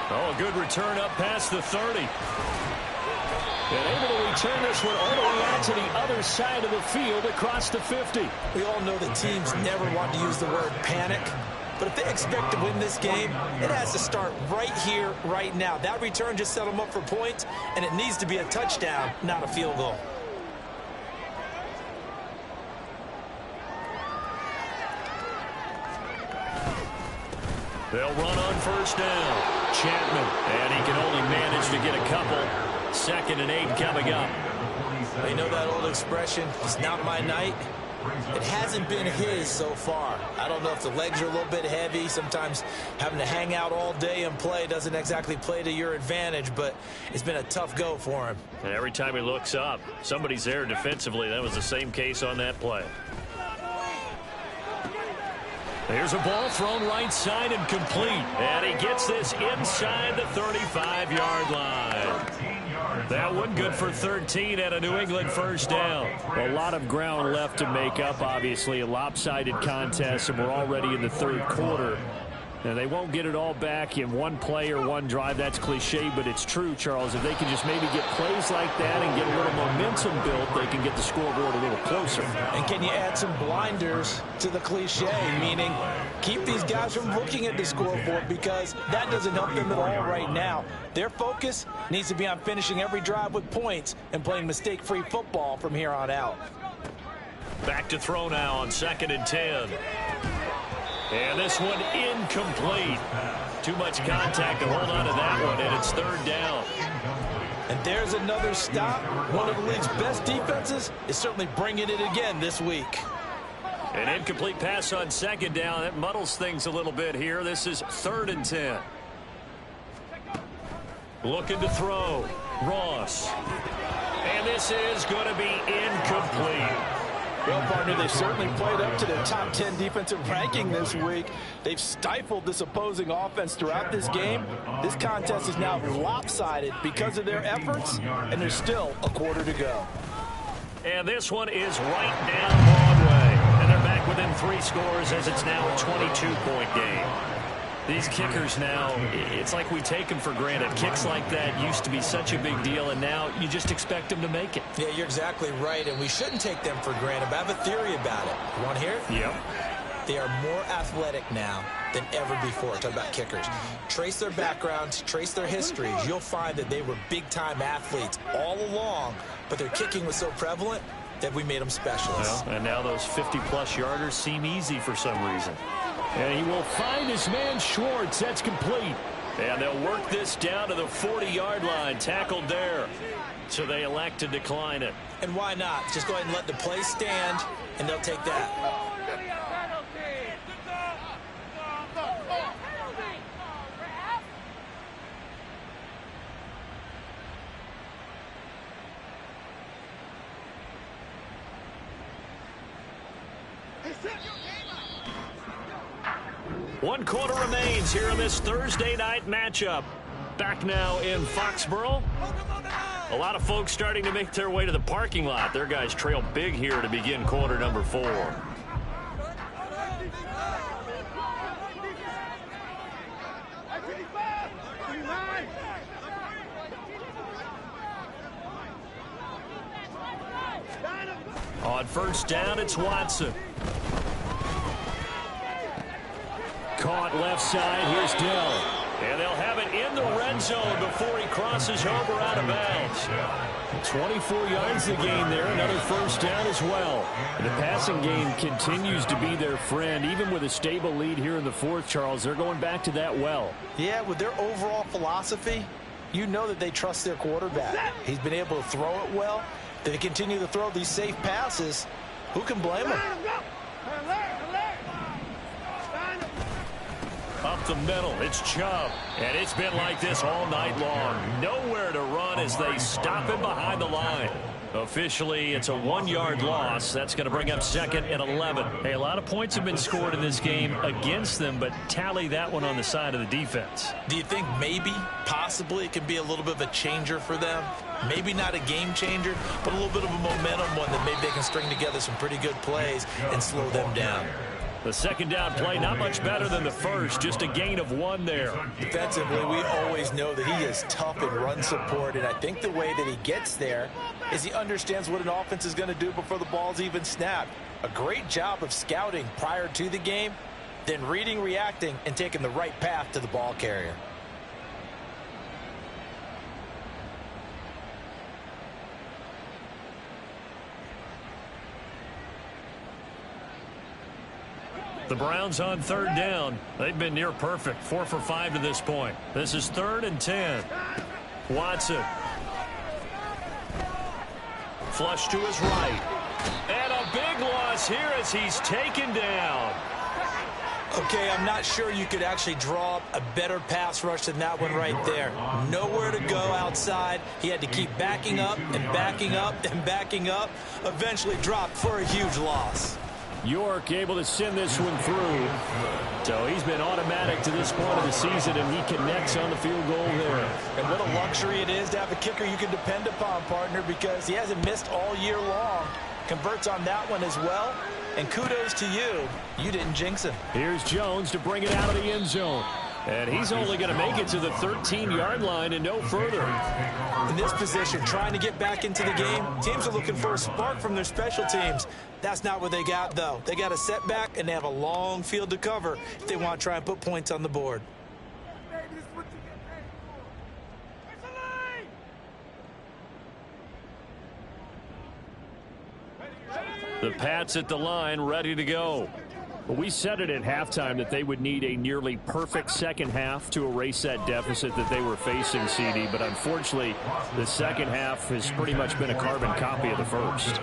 Oh, a good return up past the 30. And able to return this one all the way out to the other side of the field across the 50. We all know that teams never want to use the word panic. But if they expect to win this game, it has to start right here, right now. That return just set them up for points, and it needs to be a touchdown, not a field goal. They'll run on 1st down. Chapman, and he can only manage to get a couple. 2nd and 8 coming up. They know that old expression, it's not my night. It hasn't been his so far. I don't know if the legs are a little bit heavy. Sometimes having to hang out all day and play doesn't exactly play to your advantage, but it's been a tough go for him. And every time he looks up, somebody's there defensively. That was the same case on that play. There's a ball thrown right side and complete. And he gets this inside the 35-yard line. That one good for 13 at a New England 1st down. A lot of ground left to make up, obviously. A lopsided contest, and we're already in the 3rd quarter. And they won't get it all back in one play or one drive. That's cliche, but it's true, Charles. If they can just maybe get plays like that and get a little momentum built, they can get the scoreboard a little closer. And can you add some blinders to the cliche, meaning keep these guys from looking at the scoreboard, because that doesn't help them at all right now. Their focus needs to be on finishing every drive with points and playing mistake-free football from here on out. Back to throw now on 2nd and 10. And this one incomplete. Too much contact to hold on to that one, and it's 3rd down. And there's another stop. One of the league's best defenses is certainly bringing it again this week. An incomplete pass on 2nd down. That muddles things a little bit here. This is 3rd and 10. Looking to throw. Ross. And this is going to be incomplete. Well, partner, they've certainly played up to their top 10 defensive ranking this week. They've stifled this opposing offense throughout this game. This contest is now lopsided because of their efforts, and there's still a quarter to go. And this one is right down Broadway. And they're back within 3 scores as it's now a 22-point game. These kickers now, it's like we take them for granted. Kicks like that used to be such a big deal, and now you just expect them to make it. Yeah, you're exactly right, and we shouldn't take them for granted, but I have a theory about it. You want to hear it? Yep. They are more athletic now than ever before. Talk about kickers. Trace their backgrounds, trace their histories. You'll find that they were big-time athletes all along, but their kicking was so prevalent that we made them specialists. Well, and now those 50-plus yarders seem easy for some reason. And he will find his man Schwartz. That's complete. And they'll work this down to the 40-yard line. Tackled there. So they elect to decline it. And why not? Just go ahead and let the play stand, and they'll take that. One quarter remains here in this Thursday night matchup. Back now in Foxborough. A lot of folks starting to make their way to the parking lot. Their guys trail big here to begin quarter number 4. On 1st down, it's Watson. Caught left side. Here's Dell. And they'll have it in the red zone before he crosses over out of bounds. 24 yards the gain there. Another 1st down as well. And the passing game continues to be their friend. Even with a stable lead here in the 4th, Charles, they're going back to that well. Yeah, with their overall philosophy, you know that they trust their quarterback. He's been able to throw it well. They continue to throw these safe passes. Who can blame them? Up the middle, it's Chubb. And it's been like this all night long. Nowhere to run as they stop him behind the line. Officially, it's a 1-yard loss. That's going to bring up 2nd and 11. Hey, a lot of points have been scored in this game against them, but tally that one on the side of the defense. Do you think maybe, possibly, it can be a little bit of a changer for them? Maybe not a game changer, but a little bit of a momentum one that maybe they can string together some pretty good plays and slow them down. The 2nd down play, not much better than the first, just a gain of 1 there. Defensively, we always know that he is tough in run support, and I think the way that he gets there is he understands what an offense is going to do before the ball's even snapped. A great job of scouting prior to the game, then reading, reacting, and taking the right path to the ball carrier. The Browns on 3rd down. They've been near perfect. 4 for 5 to this point. This is 3rd and 10. Watson. Flush to his right. And a big loss here as he's taken down. Okay, I'm not sure you could actually draw up a better pass rush than that one right there. Nowhere to go outside. He had to keep backing up and backing up and backing up. Eventually dropped for a huge loss. York able to send this one through. So he's been automatic to this point of the season, and he connects on the field goal there. And what a luxury it is to have a kicker you can depend upon, partner, because he hasn't missed all year long. Converts on that one as well. And kudos to you. You didn't jinx him. Here's Jones to bring it out of the end zone. And he's only going to make it to the 13-yard line and no further. In this position, trying to get back into the game, teams are looking for a spark from their special teams. That's not what they got, though. They got a setback, and they have a long field to cover if they want to try and put points on the board. The Pats at the line, ready to go. But we said it at halftime that they would need a nearly perfect second half to erase that deficit that they were facing, CD. But unfortunately, the second half has pretty much been a carbon copy of the first.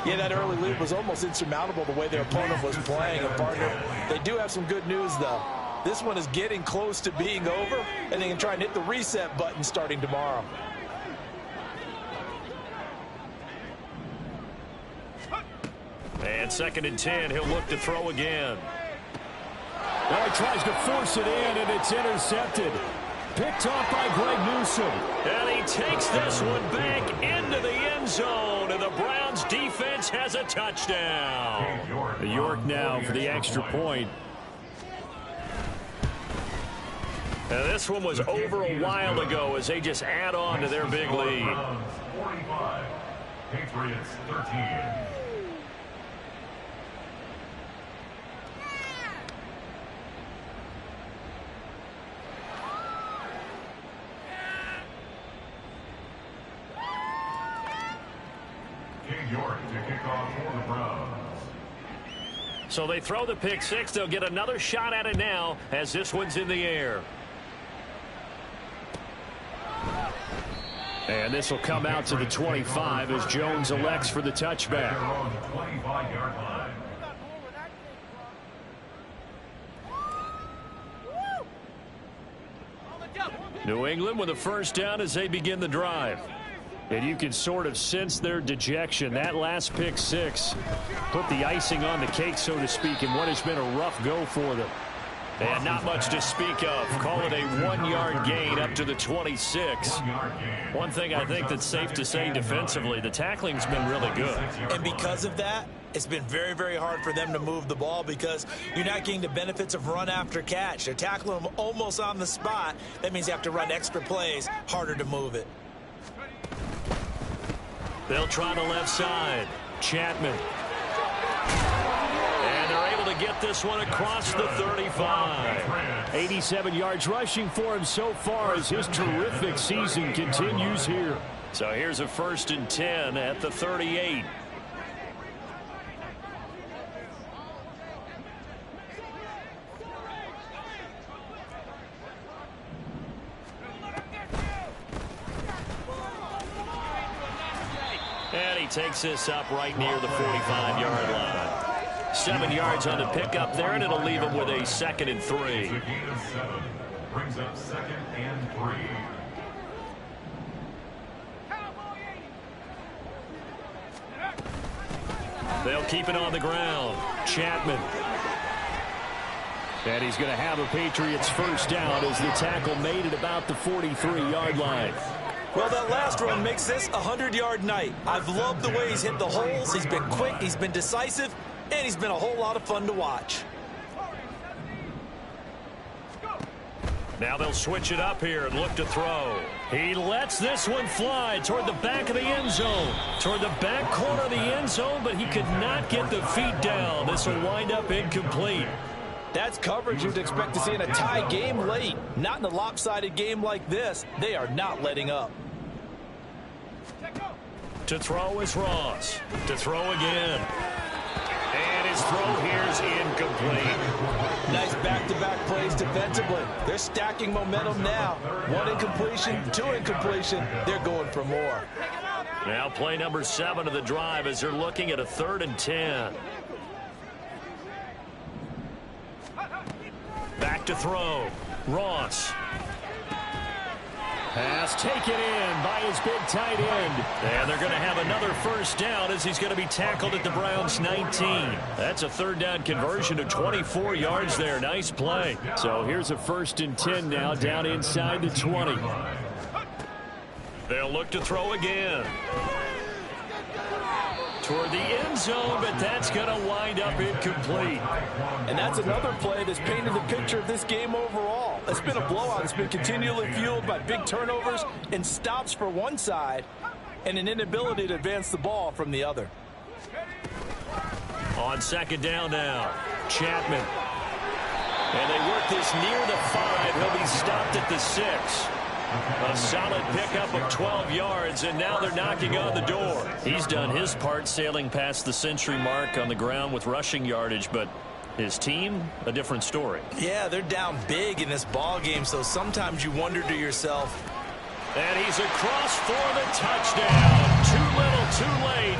Yeah, that early lead was almost insurmountable the way their opponent was playing. And partner, they do have some good news, though. This one is getting close to being over, and they can try and hit the reset button starting tomorrow. And 2nd and 10, he'll look to throw again. Well, he tries to force it in, and it's intercepted. Picked off by Greg Newsome. And he takes this one back into the end zone, and the Browns defense has a touchdown. York now for the extra point. And this one was over a while ago as they just add on to their big lead. 45, Patriots 13. York to kick off for the Browns. So they throw the pick six. They'll get another shot at it now as this one's in the air. And this will come out to the 25 as Jones elects for the touchback. On the 25-yard line. New England with a first down as they begin the drive. And you can sort of sense their dejection. That last pick six put the icing on the cake, so to speak, in what has been a rough go for them. And not much to speak of. Call it a 1-yard gain up to the 26. One thing I think that's safe to say defensively, the tackling's been really good. And because of that, it's been very, very hard for them to move the ball because you're not getting the benefits of run after catch. They're tackling them almost on the spot. That means you have to run extra plays, harder to move it. They'll try the left side. Chapman. And they're able to get this one across the 35. 87 yards rushing for him so far as his terrific season continues here. So here's a 1st and 10 at the 38. And he takes this up right near the 45-yard line. 7 yards on the pickup there, and it'll leave him with a 2nd and 3. It's a gain of 7. Brings up 2nd and 3. They'll keep it on the ground. Chapman. And he's going to have a Patriots first down as the tackle made at about the 43-yard line. Well, that last run makes this a 100-yard night. I've loved the way he's hit the holes. He's been quick, he's been decisive, and he's been a whole lot of fun to watch. Now they'll switch it up here and look to throw. He lets this one fly toward the back of the end zone. Toward the back corner of the end zone, but he could not get the feet down. This will wind up incomplete. That's coverage you'd expect to see in a tie game late. Not in a lopsided game like this. They are not letting up. To throw is Ross. To throw again. And his throw here's incomplete. Nice back-to-back plays defensively. They're stacking momentum now. 1 incompletion, 2 incompletion. They're going for more. Now play number 7 of the drive as they're looking at a 3rd and 10. Back to throw. Ross. Pass taken in by his big tight end. And they're going to have another first down as he's going to be tackled at the Browns' 19. That's a 3rd down conversion of 24 yards there. Nice play. So here's a 1st and 10 now down inside the 20. They'll look to throw again. toward the end zone, but that's going to wind up incomplete. And that's another play that's painted the picture of this game overall. It's been a blowout. It's been continually fueled by big turnovers and stops for one side and an inability to advance the ball from the other. On second down now, Chapman. And they work this near the 5. He'll be stopped at the 6. A solid pickup of 12 yards, and now they're knocking on the door. He's done his part sailing past the century mark on the ground with rushing yardage, but his team, a different story. Yeah, they're down big in this ball game, so sometimes you wonder to yourself. And he's across for the touchdown. Too little, too late,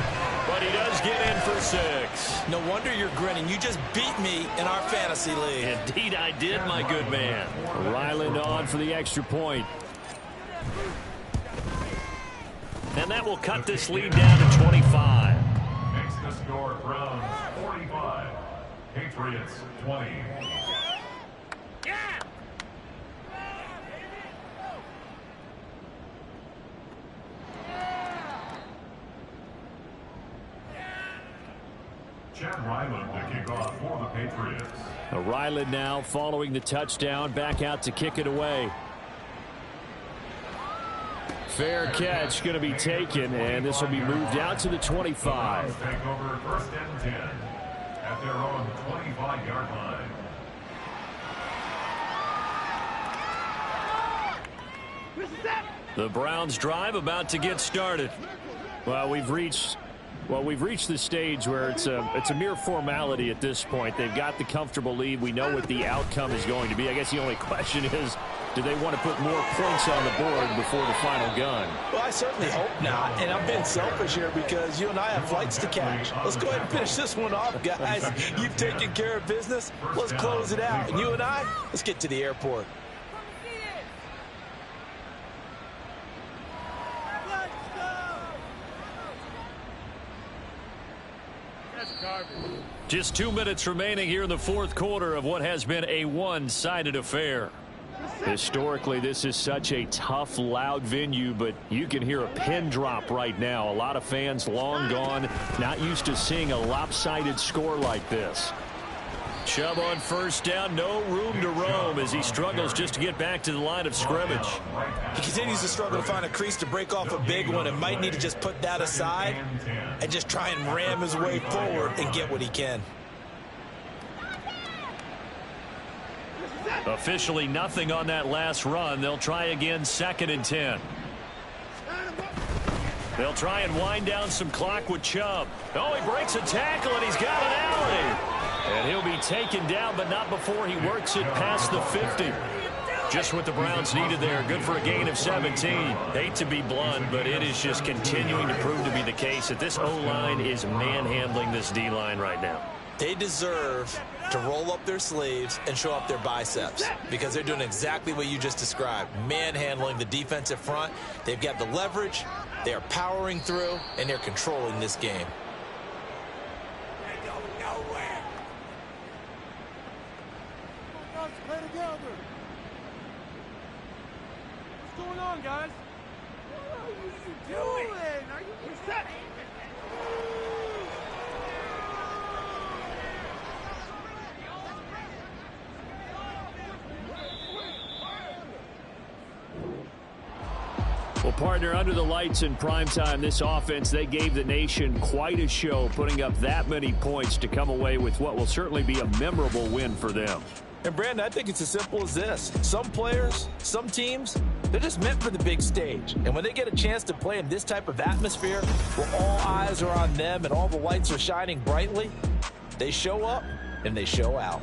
but he does get in for 6. No wonder you're grinning. You just beat me in our fantasy league. Indeed I did, my good man. Ryland on for the extra point. And that will cut this lead down to 25. Makes the score Browns 45, Patriots 20. Chad Ryland to kick off for the Patriots. Ryland now following the touchdown, back out to kick it away. Fair catch going to be taken, and this will be moved out to the 25. The take over first and 10 at their own 25-yard line. The Browns drive about to get started. Well, we've reached the stage where it's a mere formality at this point. They've got the comfortable lead. We know what the outcome is going to be. I guess the only question is, do they want to put more points on the board before the final gun? Well, I certainly hope not. And I'm being selfish here because you and I have flights to catch. Let's go ahead and finish this one off, guys. You've taken care of business. Let's close it out. And you and I, let's get to the airport. Just 2 minutes remaining here in the fourth quarter of what has been a one-sided affair. Historically, this is such a tough, loud venue, but you can hear a pin drop right now. A lot of fans long gone, not used to seeing a lopsided score like this. Chubb on first down, no room to roam as he struggles just to get back to the line of scrimmage. He continues to struggle to find a crease to break off a big one and might need to just put that aside and just try and ram his way forward and get what he can. Officially nothing on that last run. They'll try again, second and 10. They'll try and wind down some clock with Chubb. Oh, he breaks a tackle, and he's got an alley. And he'll be taken down, but not before he works it past the 50. Just what the Browns needed there. Good for a gain of 17. Hate to be blunt, but it is just continuing to prove to be the case that this O-line is manhandling this D-line right now. They deserve to roll up their sleeves and show up their biceps because they're doing exactly what you just described, manhandling the defensive front. They've got the leverage, they're powering through, and they're controlling this game. They go nowhere. Let's play together. What's going on, guys? What are you doing? Are you set? Well, partner, under the lights in primetime, this offense, they gave the nation quite a show, putting up that many points to come away with what will certainly be a memorable win for them. And, Brandon, I think it's as simple as this. Some players, some teams, they're just meant for the big stage. And when they get a chance to play in this type of atmosphere where all eyes are on them and all the lights are shining brightly, they show up and they show out.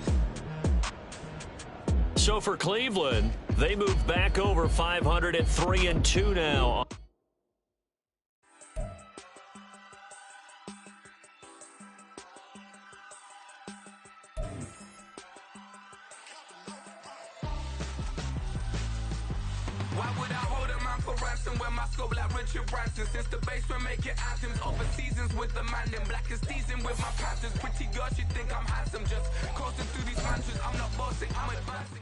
So for Cleveland, they move back over 500 at 3-2 now. Why would I hold a man for ransom when my scope like Richard Branson? Since the basement making anthems over seasons with the man, then black is seasoned with my patterns. Pretty girl, she think I'm handsome. Just coasting through these mansions. I'm not bossing, I'm advancing.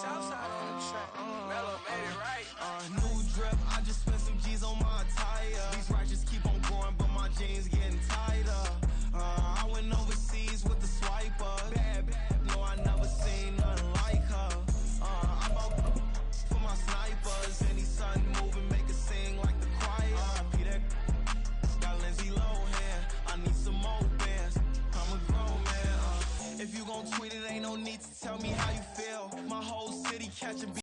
Southside on the track. Mellow made it right. New drip, I just spent some G's on my attire. These righteous keep on growing, but my jeans getting tighter. I went overseas with the swiper. Bad, no, I never seen nothing like her. I bought for my snipers. Any son moving, make it sing like the choir. Peter got Lindsay Lohan. I need some more bands. I'm a grown man. If you gon' tweet it, ain't no need to tell me how you feel. My whole city catching.